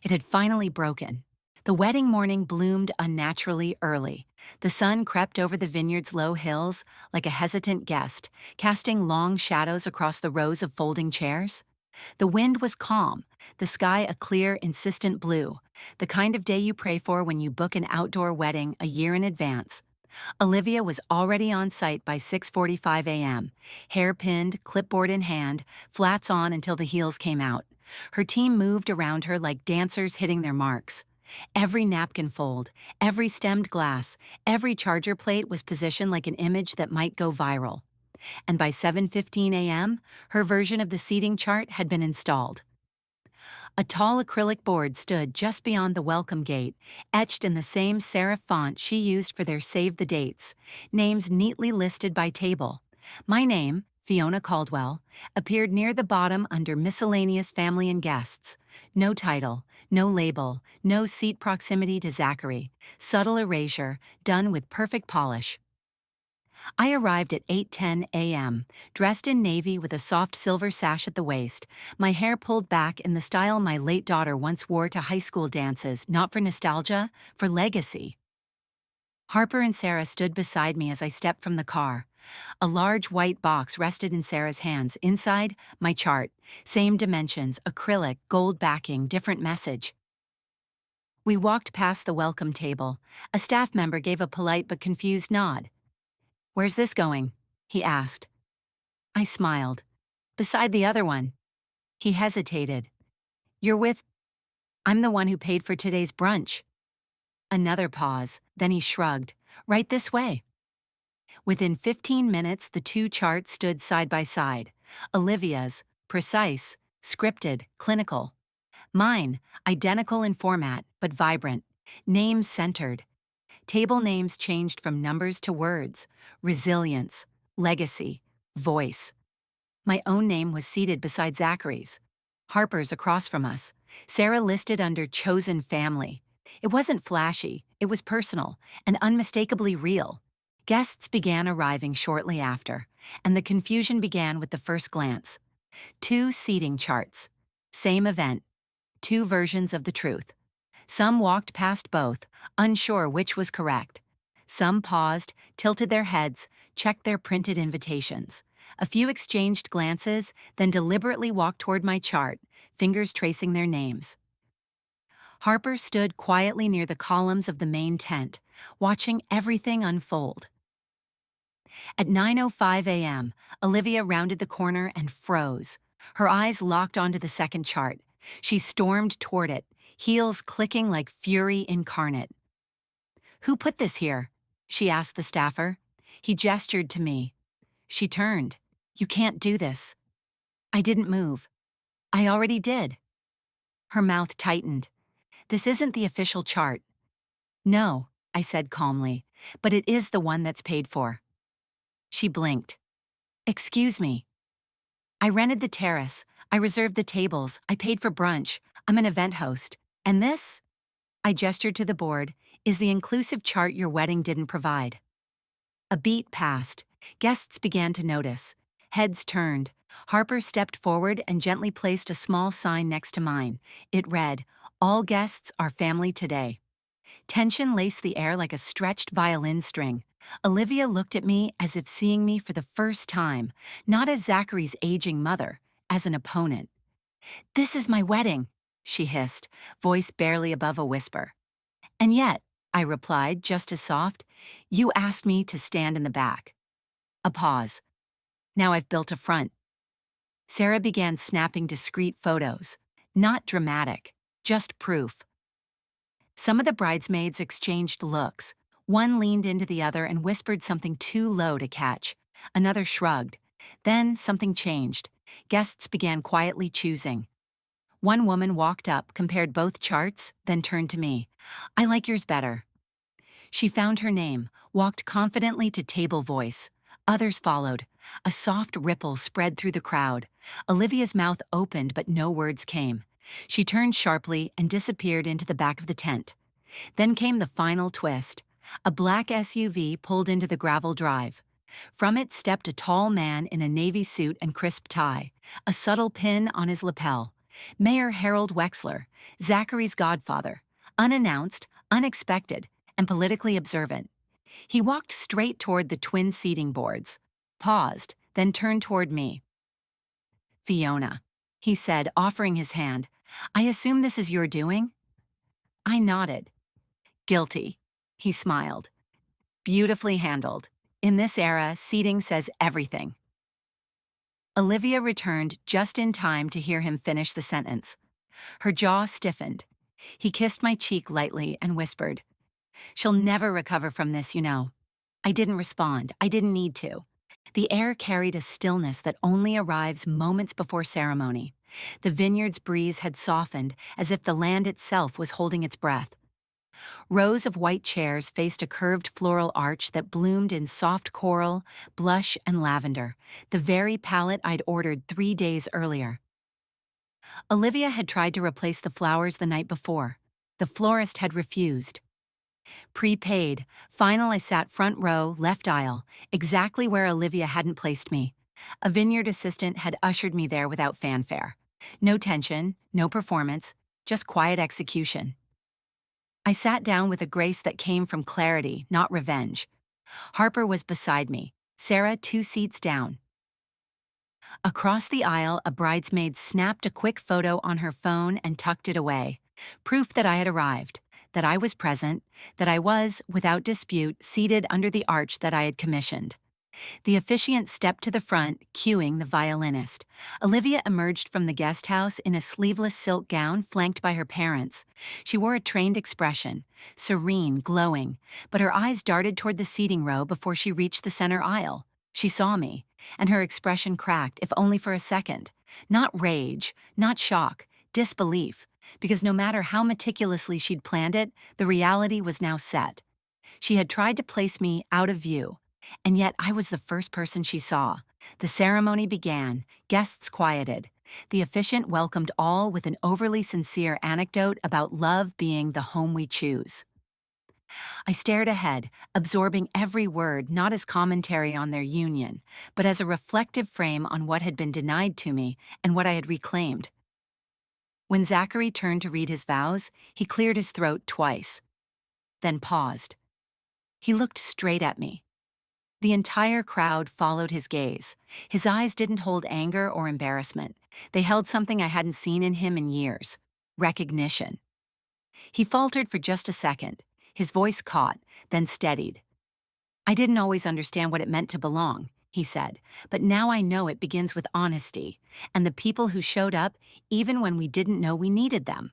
Speaker 1: it had finally broken. The wedding morning bloomed unnaturally early. The sun crept over the vineyard's low hills like a hesitant guest, casting long shadows across the rows of folding chairs. The wind was calm, the sky a clear, insistent blue, the kind of day you pray for when you book an outdoor wedding a year in advance. Olivia was already on site by 6:45 a.m., hair pinned, clipboard in hand, flats on until the heels came out. Her team moved around her like dancers hitting their marks. Every napkin fold, every stemmed glass, every charger plate was positioned like an image that might go viral. And by 7:15 a.m., her version of the seating chart had been installed. A tall acrylic board stood just beyond the welcome gate, etched in the same serif font she used for their save the dates, names neatly listed by table. My name, Fiona Caldwell, appeared near the bottom under miscellaneous family and guests. No title, no label, no seat proximity to Zachary. Subtle erasure, done with perfect polish. I arrived at 8:10 a.m., dressed in navy with a soft silver sash at the waist, my hair pulled back in the style my late daughter once wore to high school dances, not for nostalgia, for legacy. Harper and Sarah stood beside me as I stepped from the car. A large white box rested in Sarah's hands. Inside, my chart. Same dimensions, acrylic, gold backing, different message. We walked past the welcome table. A staff member gave a polite but confused nod. "Where's this going?" he asked. I smiled. "Beside the other one." He hesitated. "You're with—" "I'm the one who paid for today's brunch." Another pause, then he shrugged. "Right this way." Within 15 minutes, the two charts stood side by side. Olivia's, precise, scripted, clinical. Mine, identical in format, but vibrant. Names centered. Table names changed from numbers to words. Resilience, legacy, voice. My own name was seated beside Zachary's. Harper's across from us. Sarah listed under chosen family. It wasn't flashy, it was personal, and unmistakably real. Guests began arriving shortly after, and the confusion began with the first glance. Two seating charts. Same event. Two versions of the truth. Some walked past both, unsure which was correct. Some paused, tilted their heads, checked their printed invitations. A few exchanged glances, then deliberately walked toward my chart, fingers tracing their names. Harper stood quietly near the columns of the main tent, watching everything unfold. At 9:05 a.m., Olivia rounded the corner and froze. Her eyes locked onto the second chart. She stormed toward it, heels clicking like fury incarnate. "Who put this here?" she asked the staffer. He gestured to me. She turned. "You can't do this." I didn't move. "I already did." Her mouth tightened. "This isn't the official chart." "No," I said calmly, "but it is the one that's paid for." She blinked. "Excuse me." "I rented the terrace. I reserved the tables. I paid for brunch. I'm an event host. And this," I gestured to the board, "is the inclusive chart your wedding didn't provide." A beat passed. Guests began to notice. Heads turned. Harper stepped forward and gently placed a small sign next to mine. It read, "All guests are family today." Tension laced the air like a stretched violin string. Olivia looked at me as if seeing me for the first time, not as Zachary's aging mother, as an opponent. "This is my wedding," she hissed, voice barely above a whisper. "And yet," I replied, just as soft, "you asked me to stand in the back." A pause. "Now I've built a front." Sarah began snapping discreet photos. Not dramatic, just proof. Some of the bridesmaids exchanged looks. One leaned into the other and whispered something too low to catch. Another shrugged. Then something changed. Guests began quietly choosing. One woman walked up, compared both charts, then turned to me. "I like yours better." She found her name, walked confidently to table voice. Others followed. A soft ripple spread through the crowd. Olivia's mouth opened, but no words came. She turned sharply and disappeared into the back of the tent. Then came the final twist. A black SUV pulled into the gravel drive. From it stepped a tall man in a navy suit and crisp tie, a subtle pin on his lapel. Mayor Harold Wexler, Zachary's godfather, unannounced, unexpected, and politically observant. He walked straight toward the twin seating boards, paused, then turned toward me. "Fiona," he said, offering his hand, "I assume this is your doing?" I nodded. "Guilty," he smiled. "Beautifully handled. In this era, seating says everything." Olivia returned just in time to hear him finish the sentence. Her jaw stiffened. He kissed my cheek lightly and whispered, "She'll never recover from this, you know." I didn't respond. I didn't need to. The air carried a stillness that only arrives moments before ceremony. The vineyard's breeze had softened, as if the land itself was holding its breath. Rows of white chairs faced a curved floral arch that bloomed in soft coral, blush, and lavender, the very palette I'd ordered 3 days earlier. Olivia had tried to replace the flowers the night before. The florist had refused. Prepaid, final I sat front row, left aisle, exactly where Olivia hadn't placed me. A vineyard assistant had ushered me there without fanfare. No tension, no performance, just quiet execution. I sat down with a grace that came from clarity, not revenge. Harper was beside me, Sarah 2 seats down. Across the aisle, a bridesmaid snapped a quick photo on her phone and tucked it away. Proof that I had arrived, that I was present, that I was, without dispute, seated under the arch that I had commissioned. The officiant stepped to the front, cueing the violinist. Olivia emerged from the guest house in a sleeveless silk gown flanked by her parents. She wore a trained expression, serene, glowing, but her eyes darted toward the seating row before she reached the center aisle. She saw me, and her expression cracked, if only for a second. Not rage, not shock, disbelief, because no matter how meticulously she'd planned it, the reality was now set. She had tried to place me out of view, and yet I was the first person she saw. The ceremony began, guests quieted. The officiant welcomed all with an overly sincere anecdote about love being the home we choose. I stared ahead, absorbing every word not as commentary on their union, but as a reflective frame on what had been denied to me and what I had reclaimed. When Zachary turned to read his vows, he cleared his throat twice, then paused. He looked straight at me. The entire crowd followed his gaze. His eyes didn't hold anger or embarrassment. They held something I hadn't seen in him in years: recognition. He faltered for just a second. His voice caught, then steadied. "I didn't always understand what it meant to belong," he said, "but now I know it begins with honesty, and the people who showed up even when we didn't know we needed them."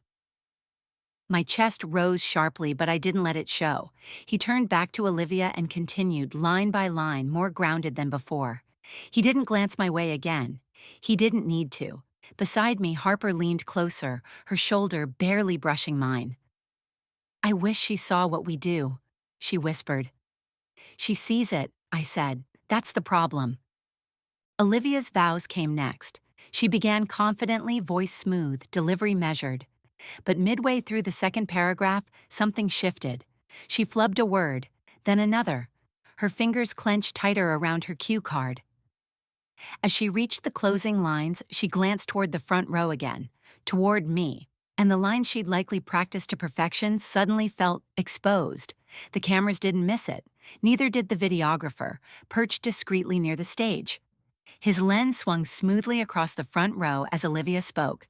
Speaker 1: My chest rose sharply, but I didn't let it show. He turned back to Olivia and continued, line by line, more grounded than before. He didn't glance my way again. He didn't need to. Beside me, Harper leaned closer, her shoulder barely brushing mine. "I wish she saw what we do," she whispered. "She sees it," I said. "That's the problem." Olivia's vows came next. She began confidently, voice smooth, delivery measured. But midway through the second paragraph, something shifted. She flubbed a word, then another. Her fingers clenched tighter around her cue card. As she reached the closing lines, she glanced toward the front row again, toward me, and the line she'd likely practiced to perfection suddenly felt exposed. The cameras didn't miss it. Neither did the videographer, perched discreetly near the stage. His lens swung smoothly across the front row as Olivia spoke,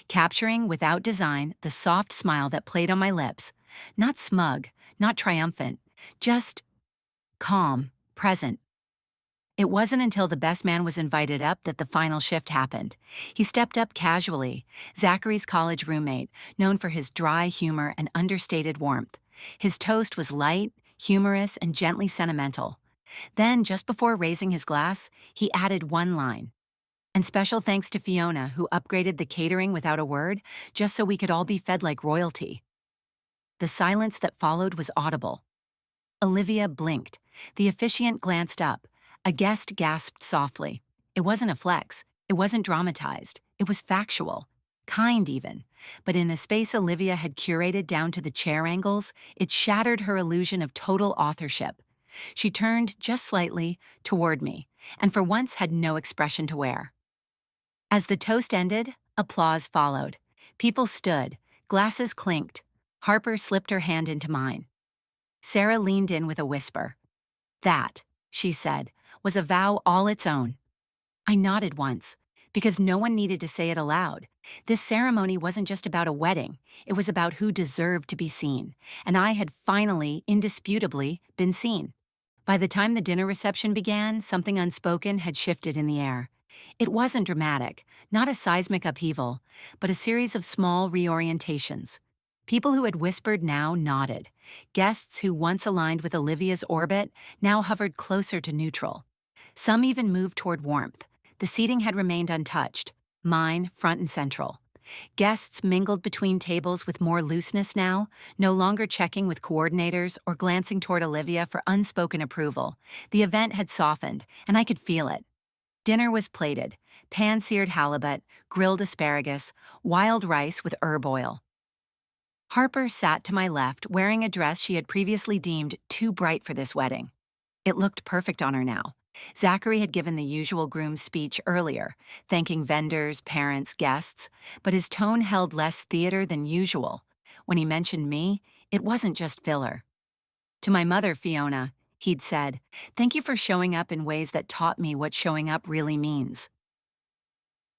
Speaker 1: capturing without design the soft smile that played on my lips. Not smug, not triumphant, just calm, present. It wasn't until the best man was invited up that the final shift happened. He stepped up casually, Zachary's college roommate, known for his dry humor and understated warmth. His toast was light, humorous, and gently sentimental. Then, just before raising his glass, he added one line. "And special thanks to Fiona, who upgraded the catering without a word, just so we could all be fed like royalty." The silence that followed was audible. Olivia blinked. The officiant glanced up. A guest gasped softly. It wasn't a flex. It wasn't dramatized. It was factual. Kind, even. But in a space Olivia had curated down to the chair angles, it shattered her illusion of total authorship. She turned, just slightly, toward me, and for once had no expression to wear. As the toast ended, applause followed. People stood, glasses clinked. Harper slipped her hand into mine. Sarah leaned in with a whisper. "That," she said, "was a vow all its own." I nodded once, because no one needed to say it aloud. This ceremony wasn't just about a wedding. It was about who deserved to be seen, and I had finally, indisputably, been seen. By the time the dinner reception began, something unspoken had shifted in the air. It wasn't dramatic, not a seismic upheaval, but a series of small reorientations. People who had whispered now nodded. Guests who once aligned with Olivia's orbit now hovered closer to neutral. Some even moved toward warmth. The seating had remained untouched. mine front and central. Guests mingled between tables with more looseness now, no longer checking with coordinators or glancing toward Olivia for unspoken approval. The event had softened, and I could feel it. Dinner was plated: pan-seared halibut, grilled asparagus, wild rice with herb oil. Harper sat to my left, wearing a dress she had previously deemed too bright for this wedding. It looked perfect on her now. Zachary had given the usual groom's speech earlier, thanking vendors, parents, guests, but his tone held less theater than usual. When he mentioned me, it wasn't just filler. To my mother, Fiona, he'd said, "Thank you for showing up in ways that taught me what showing up really means."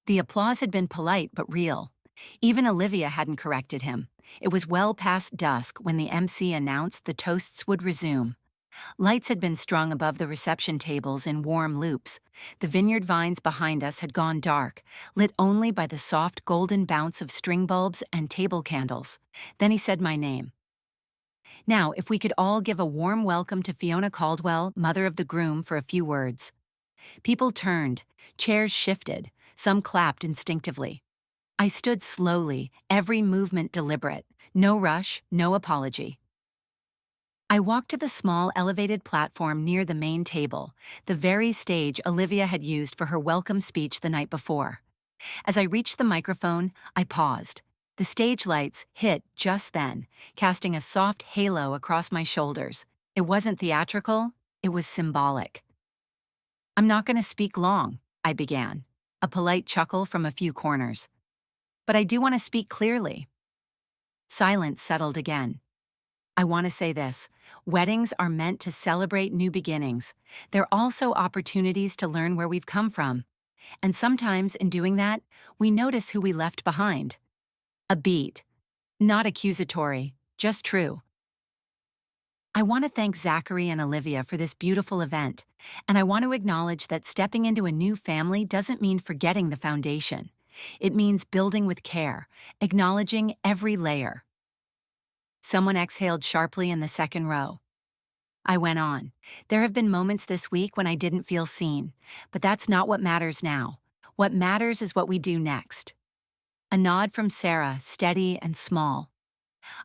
Speaker 1: The applause had been polite but real. Even Olivia hadn't corrected him. It was well past dusk when the MC announced the toasts would resume. Lights had been strung above the reception tables in warm loops. The vineyard vines behind us had gone dark, lit only by the soft golden bounce of string bulbs and table candles. Then he said my name. "Now, if we could all give a warm welcome to Fiona Caldwell, mother of the groom, for a few words." People turned, chairs shifted, some clapped instinctively. I stood slowly, every movement deliberate, no rush, no apology. I walked to the small elevated platform near the main table, the very stage Olivia had used for her welcome speech the night before. As I reached the microphone, I paused. The stage lights hit just then, casting a soft halo across my shoulders. It wasn't theatrical, it was symbolic. "I'm not going to speak long," I began, a polite chuckle from a few corners. "But I do want to speak clearly." Silence settled again. "I want to say this. Weddings are meant to celebrate new beginnings. They're also opportunities to learn where we've come from. And sometimes, in doing that, we notice who we left behind." A beat. Not accusatory, just true. "I want to thank Zachary and Olivia for this beautiful event, and I want to acknowledge that stepping into a new family doesn't mean forgetting the foundation. It means building with care, acknowledging every layer." Someone exhaled sharply in the second row. I went on. "There have been moments this week when I didn't feel seen, but that's not what matters now. What matters is what we do next." A nod from Sarah, steady and small.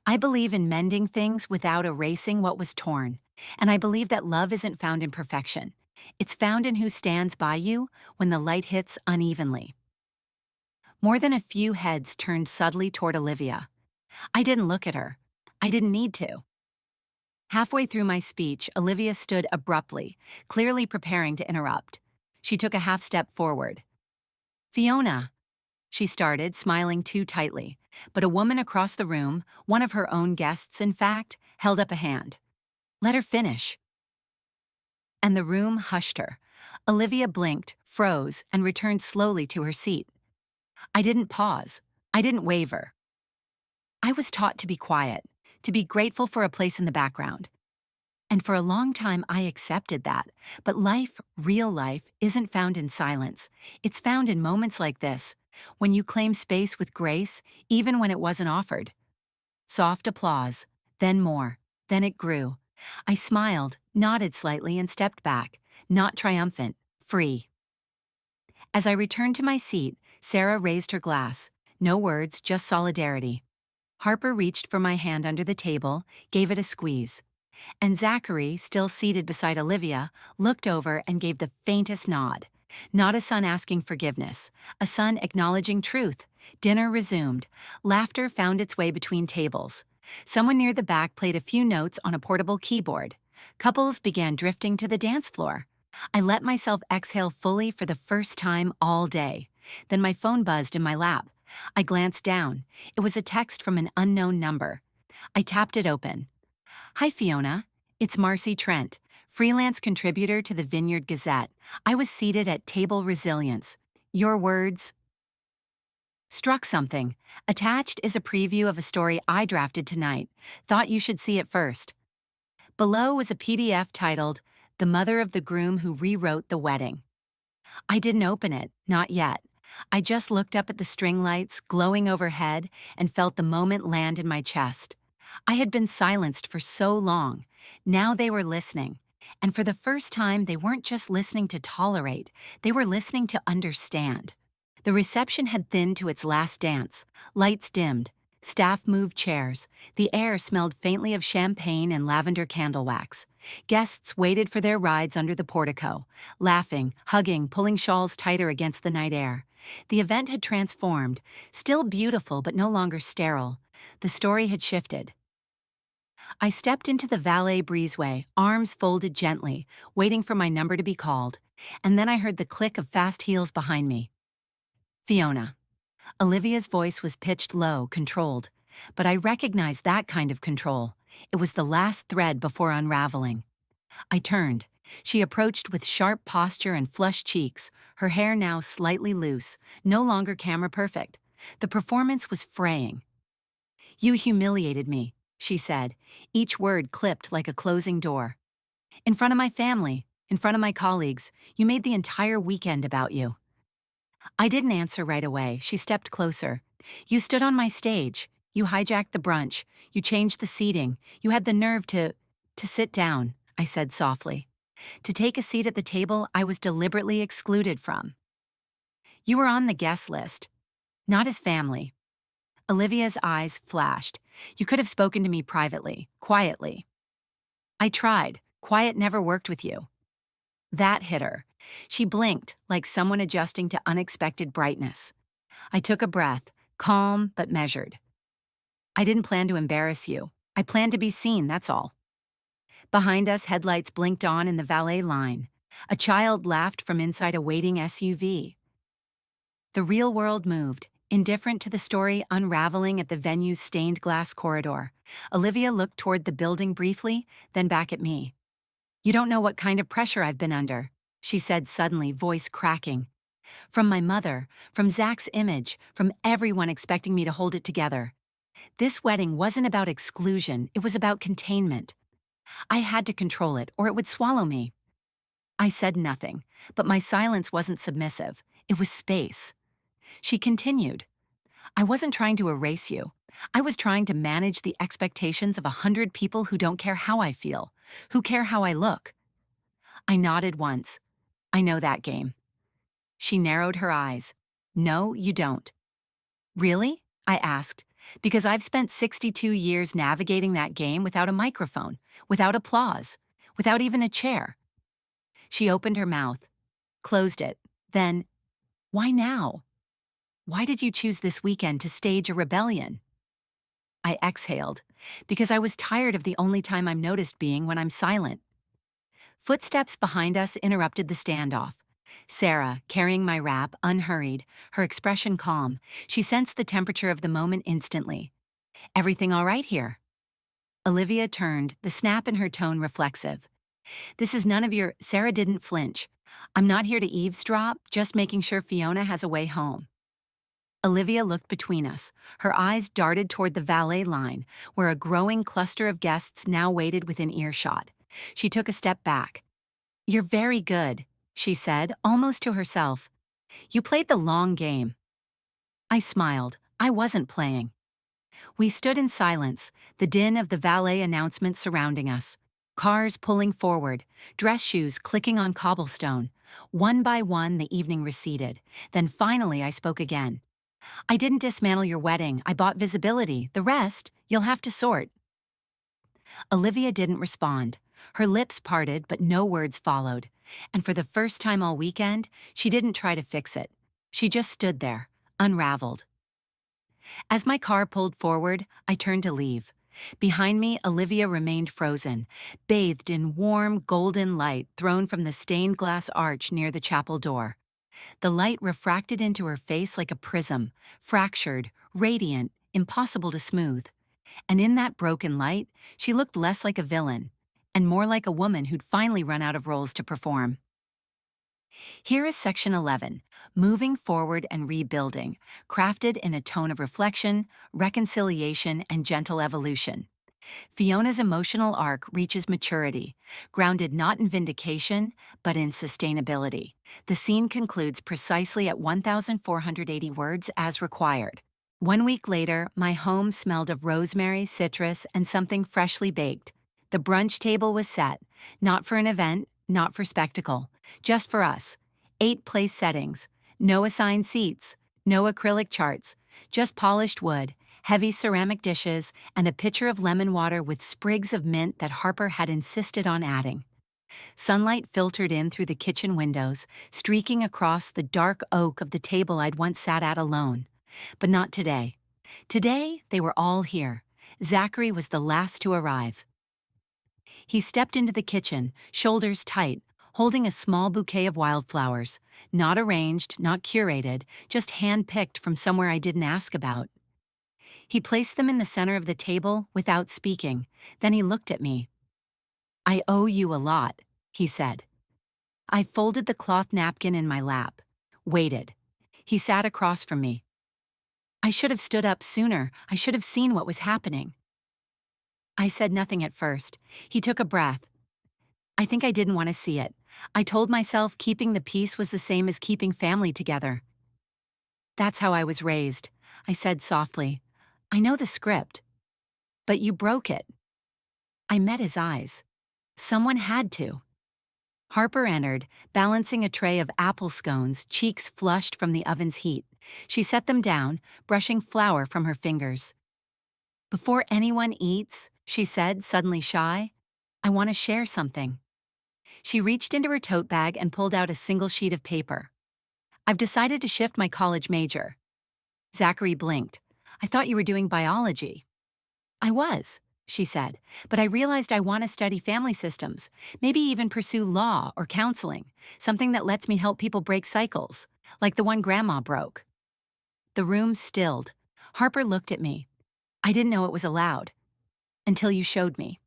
Speaker 1: "I believe in mending things without erasing what was torn, and I believe that love isn't found in perfection. It's found in who stands by you when the light hits unevenly." More than a few heads turned subtly toward Olivia. I didn't look at her. I didn't need to. Halfway through my speech, Olivia stood abruptly, clearly preparing to interrupt. She took a half step forward. "Fiona," she started, smiling too tightly, but a woman across the room, one of her own guests in fact, held up a hand. "Let her finish." And the room hushed her. Olivia blinked, froze, and returned slowly to her seat. I didn't pause. I didn't waver. I was taught to be quiet, to be grateful for a place in the background. And for a long time I accepted that. But life, real life, isn't found in silence. It's found in moments like this, when you claim space with grace, even when it wasn't offered. Soft applause, then more, then it grew. I smiled, nodded slightly, and stepped back, not triumphant, free. As I returned to my seat, Sarah raised her glass. No words, just solidarity. Harper reached for my hand under the table, gave it a squeeze. And Zachary, still seated beside Olivia, looked over and gave the faintest nod. Not a son asking forgiveness, a son acknowledging truth. Dinner resumed. Laughter found its way between tables. Someone near the back played a few notes on a portable keyboard. Couples began drifting to the dance floor. I let myself exhale fully for the first time all day. Then my phone buzzed in my lap. I glanced down. It was a text from an unknown number. I tapped it open. "Hi, Fiona. It's Marcy Trent, freelance contributor to the Vineyard Gazette. I was seated at Table Resilience. Your words struck something. Attached is a preview of a story I drafted tonight. Thought you should see it first." Below was a PDF titled, "The Mother of the Groom Who Rewrote the Wedding." I didn't open it, not yet. I just looked up at the string lights glowing overhead and felt the moment land in my chest. I had been silenced for so long. Now they were listening. And for the first time, they weren't just listening to tolerate. They were listening to understand. The reception had thinned to its last dance. Lights dimmed. Staff moved chairs. The air smelled faintly of champagne and lavender candle wax. Guests waited for their rides under the portico, laughing, hugging, pulling shawls tighter against the night air. The event had transformed, still beautiful but no longer sterile. The story had shifted. I stepped into the valet breezeway, arms folded gently, waiting for my number to be called, and then I heard the click of fast heels behind me. Fiona. Olivia's voice was pitched low, controlled, but I recognized that kind of control. It was the last thread before unraveling. I turned. She approached with sharp posture and flushed cheeks, her hair now slightly loose, no longer camera perfect. The performance was fraying. "You humiliated me," she said, each word clipped like a closing door. "In front of my family, in front of my colleagues, you made the entire weekend about you." I didn't answer right away. She stepped closer. "You stood on my stage. You hijacked the brunch. You changed the seating. You had the nerve to sit down," I said softly. "To take a seat at the table I was deliberately excluded from. You were on the guest list, not as family." Olivia's eyes flashed. "You could have spoken to me privately, quietly." "I tried. Quiet never worked with you." That hit her. She blinked, like someone adjusting to unexpected brightness. I took a breath, calm but measured. "I didn't plan to embarrass you. I planned to be seen, that's all." Behind us, headlights blinked on in the valet line. A child laughed from inside a waiting SUV. The real world moved, indifferent to the story unraveling at the venue's stained glass corridor. Olivia looked toward the building briefly, then back at me. "You don't know what kind of pressure I've been under," she said suddenly, voice cracking. "From my mother, from Zach's image, from everyone expecting me to hold it together. This wedding wasn't about exclusion, it was about containment. I had to control it, or it would swallow me." I said nothing, but my silence wasn't submissive. It was space. She continued. "I wasn't trying to erase you. I was trying to manage the expectations of 100 people who don't care how I feel, who care how I look." I nodded once. "I know that game." She narrowed her eyes. "No, you don't." "Really?" I asked, because I've spent 62 years navigating that game without a microphone, without applause, without even a chair. She opened her mouth, closed it, then, "Why now? Why did you choose this weekend to stage a rebellion?" I exhaled, because I was tired of the only time I'm noticed being when I'm silent. Footsteps behind us interrupted the standoff. Sarah, carrying my wrap, unhurried, her expression calm. She sensed the temperature of the moment instantly. "Everything all right here?" Olivia turned, the snap in her tone reflexive. "This is none of your—" Sarah didn't flinch. "I'm not here to eavesdrop, just making sure Fiona has a way home." Olivia looked between us. Her eyes darted toward the valet line, where a growing cluster of guests now waited within earshot. She took a step back. "You're very good," she said, almost to herself. "You played the long game." I smiled. I wasn't playing. We stood in silence, the din of the valet announcement surrounding us. Cars pulling forward, dress shoes clicking on cobblestone. One by one, the evening receded. Then finally I spoke again. "I didn't dismantle your wedding. I bought visibility. The rest, you'll have to sort." Olivia didn't respond. Her lips parted, but no words followed. And for the first time all weekend, she didn't try to fix it. She just stood there, unraveled. As my car pulled forward, I turned to leave. Behind me, Olivia remained frozen, bathed in warm, golden light thrown from the stained glass arch near the chapel door. The light refracted into her face like a prism, fractured, radiant, impossible to smooth. And in that broken light, she looked less like a villain, and more like a woman who'd finally run out of roles to perform. Here is Section 11, Moving Forward and Rebuilding, crafted in a tone of reflection, reconciliation, and gentle evolution. Fiona's emotional arc reaches maturity, grounded not in vindication, but in sustainability. The scene concludes precisely at 1,480 words as required. 1 week later, my home smelled of rosemary, citrus, and something freshly baked. The brunch table was set, not for an event, not for spectacle, just for us. 8 place settings, No assigned seats, no acrylic charts, just polished wood, heavy ceramic dishes, and a pitcher of lemon water with sprigs of mint that Harper had insisted on adding. Sunlight filtered in through the kitchen windows, streaking across the dark oak of the table I'd once sat at alone. But not today. Today, they were all here. Zachary was the last to arrive. He stepped into the kitchen, shoulders tight, holding a small bouquet of wildflowers, not arranged, not curated, just hand-picked from somewhere I didn't ask about. He placed them in the center of the table without speaking. Then he looked at me. "I owe you a lot," he said. I folded the cloth napkin in my lap, waited. He sat across from me. I should have stood up sooner. I should have seen what was happening. I said nothing at first. He took a breath. I think I didn't want to see it. I told myself keeping the peace was the same as keeping family together. "That's how I was raised," I said softly. "I know the script." "But you broke it." I met his eyes. Someone had to. Harper entered, balancing a tray of apple scones, cheeks flushed from the oven's heat. She set them down, brushing flour from her fingers. "Before anyone eats," she said, suddenly shy, "I want to share something." She reached into her tote bag and pulled out a single sheet of paper. "I've decided to shift my college major." Zachary blinked. "I thought you were doing biology." "I was," she said, "but I realized I want to study family systems, maybe even pursue law or counseling, something that lets me help people break cycles, like the one Grandma broke." The room stilled. Harper looked at me. I didn't know it was allowed. "Until you showed me."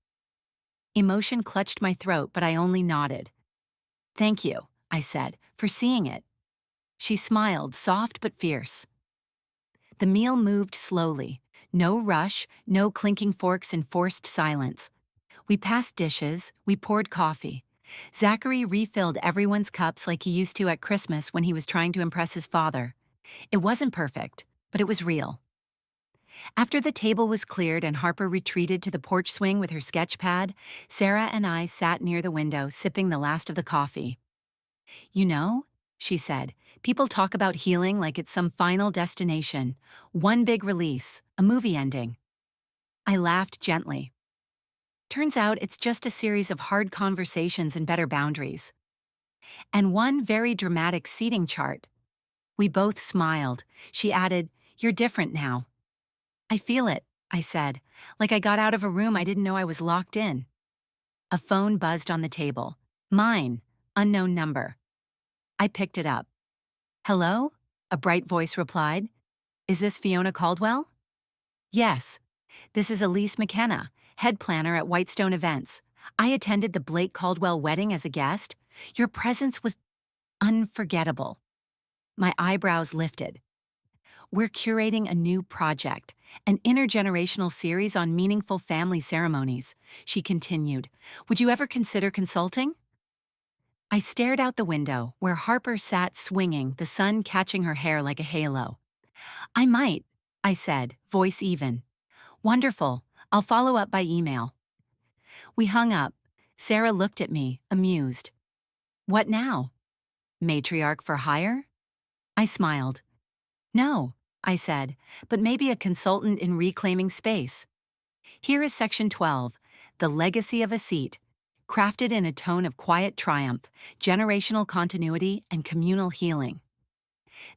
Speaker 1: Emotion clutched my throat, but I only nodded. "Thank you," I said, "for seeing it." She smiled, soft but fierce. The meal moved slowly. No rush, no clinking forks in forced silence. We passed dishes, we poured coffee. Zachary refilled everyone's cups like he used to at Christmas when he was trying to impress his father. It wasn't perfect, but it was real. After the table was cleared and Harper retreated to the porch swing with her sketch pad, Sarah and I sat near the window, sipping the last of the coffee. "You know," she said, "people talk about healing like it's some final destination, one big release, a movie ending." I laughed gently. "Turns out it's just a series of hard conversations and better boundaries. And one very dramatic seating chart." We both smiled. She added, "You're different now." "I feel it," I said, "like I got out of a room I didn't know I was locked in." A phone buzzed on the table. Mine, unknown number. I picked it up. "Hello?" a bright voice replied. "Is this Fiona Caldwell?" "Yes. This is Elise McKenna, head planner at Whitestone Events. I attended the Blake Caldwell wedding as a guest. Your presence was unforgettable." My eyebrows lifted. "We're curating a new project, an intergenerational series on meaningful family ceremonies," she continued. "Would you ever consider consulting?" I stared out the window, where Harper sat swinging, the sun catching her hair like a halo. "I might," I said, voice even. "Wonderful. I'll follow up by email." We hung up. Sarah looked at me, amused. "What now? Matriarch for hire?" I smiled. "No," I said, "but maybe a consultant in reclaiming space." Here is Section 12, The Legacy of a Seat, crafted in a tone of quiet triumph, generational continuity, and communal healing.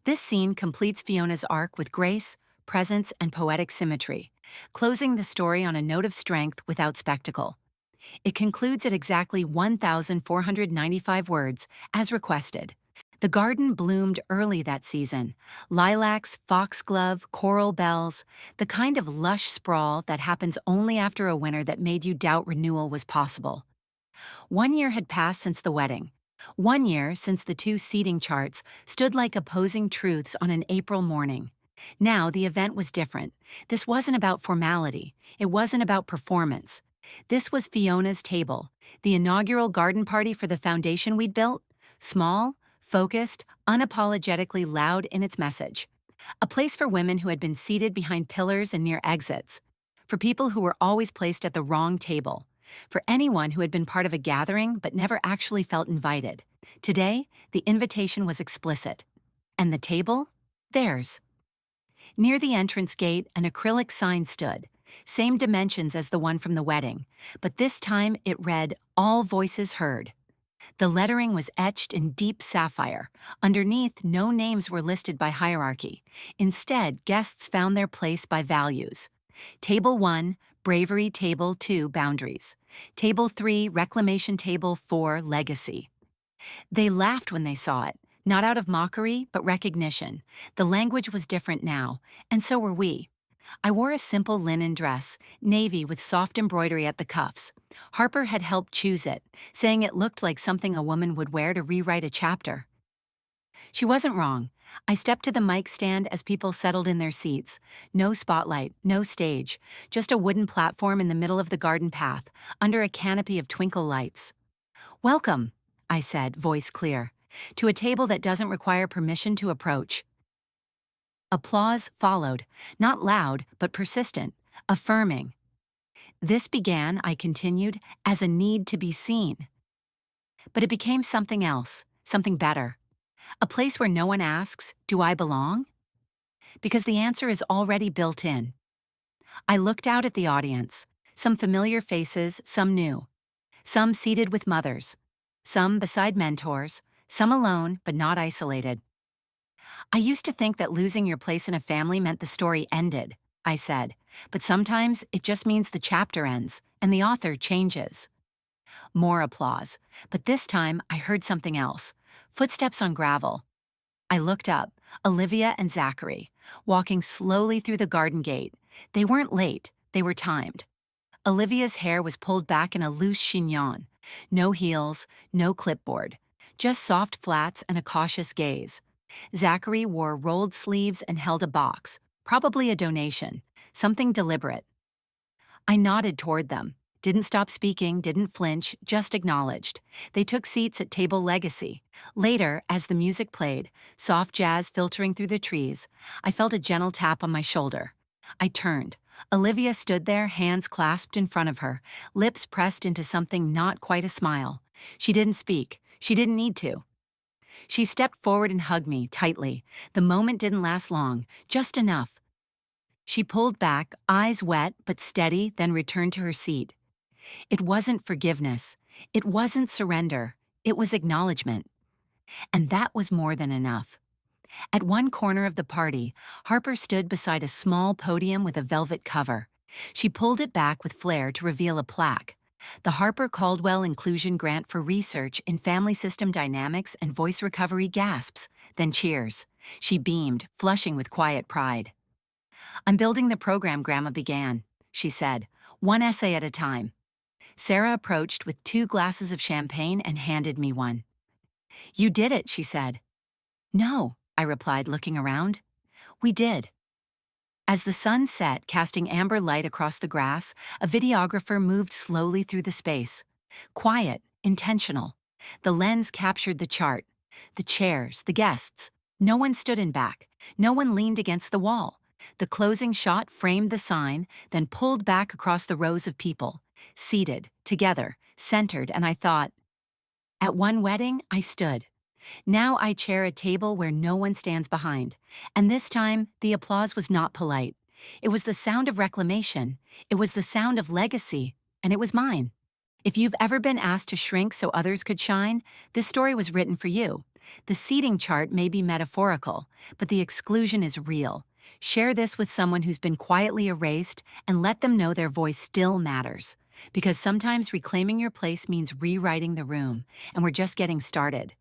Speaker 1: This scene completes Fiona's arc with grace, presence, and poetic symmetry, closing the story on a note of strength without spectacle. It concludes at exactly 1,495 words, as requested. The garden bloomed early that season. Lilacs, foxglove, coral bells, the kind of lush sprawl that happens only after a winter that made you doubt renewal was possible. 1 year had passed since the wedding. 1 year since the two seating charts stood like opposing truths on an April morning. Now the event was different. This wasn't about formality. It wasn't about performance. This was Fiona's table, the inaugural garden party for the foundation we'd built. Small, focused, unapologetically loud in its message. A place for women who had been seated behind pillars and near exits. For people who were always placed at the wrong table. For anyone who had been part of a gathering but never actually felt invited. Today, the invitation was explicit. And the table? Theirs. Near the entrance gate, an acrylic sign stood, same dimensions as the one from the wedding, but this time it read, "All Voices Heard." The lettering was etched in deep sapphire. Underneath, no names were listed by hierarchy. Instead, guests found their place by values. Table 1, Bravery. Table 2, Boundaries. Table 3, Reclamation. Table 4, Legacy. They laughed when they saw it, not out of mockery, but recognition. The language was different now, and so were we. I wore a simple linen dress, navy with soft embroidery at the cuffs. Harper had helped choose it, saying it looked like something a woman would wear to rewrite a chapter. She wasn't wrong. I stepped to the mic stand as people settled in their seats. No spotlight, no stage, just a wooden platform in the middle of the garden path, under a canopy of twinkle lights. "Welcome," I said, voice clear, "to a table that doesn't require permission to approach." Applause followed, not loud, but persistent, affirming. This began, I continued, as a need to be seen. But it became something else, something better. A place where no one asks, "Do I belong?" Because the answer is already built in. I looked out at the audience, some familiar faces, some new. Some seated with mothers, some beside mentors, some alone but not isolated. "I used to think that losing your place in a family meant the story ended," I said, "but sometimes it just means the chapter ends and the author changes." More applause, but this time I heard something else. Footsteps on gravel. I looked up, Olivia and Zachary, walking slowly through the garden gate. They weren't late, they were timed. Olivia's hair was pulled back in a loose chignon. No heels, no clipboard. Just soft flats and a cautious gaze. Zachary wore rolled sleeves and held a box, probably a donation, something deliberate. I nodded toward them, didn't stop speaking, didn't flinch, just acknowledged. They took seats at table Legacy. Later, as the music played, soft jazz filtering through the trees, I felt a gentle tap on my shoulder. I turned. Olivia stood there, hands clasped in front of her, lips pressed into something not quite a smile. She didn't speak. She didn't need to. She stepped forward and hugged me tightly. The moment didn't last long, just enough. She pulled back, eyes wet but steady, then returned to her seat. It wasn't forgiveness. It wasn't surrender. It was acknowledgement. And that was more than enough. At one corner of the party, Harper stood beside a small podium with a velvet cover. She pulled it back with flair to reveal a plaque. The Harper Caldwell Inclusion Grant for Research in Family System Dynamics and Voice Recovery. Gasps, then cheers. She beamed, flushing with quiet pride. "I'm building the program," Grandma began, she said, "one essay at a time." Sarah approached with 2 glasses of champagne and handed me one. "You did it," she said. "No," I replied, looking around. "We did." As the sun set, casting amber light across the grass, a videographer moved slowly through the space. Quiet, intentional. The lens captured the chart, the chairs, the guests. No one stood in back. No one leaned against the wall. The closing shot framed the sign, then pulled back across the rows of people, seated, together, centered, and I thought, at one wedding, I stood. Now I chair a table where no one stands behind. And this time, the applause was not polite. It was the sound of reclamation. It was the sound of legacy. And it was mine. If you've ever been asked to shrink so others could shine, this story was written for you. The seating chart may be metaphorical, but the exclusion is real. Share this with someone who's been quietly erased and let them know their voice still matters. Because sometimes reclaiming your place means rewriting the room, and we're just getting started.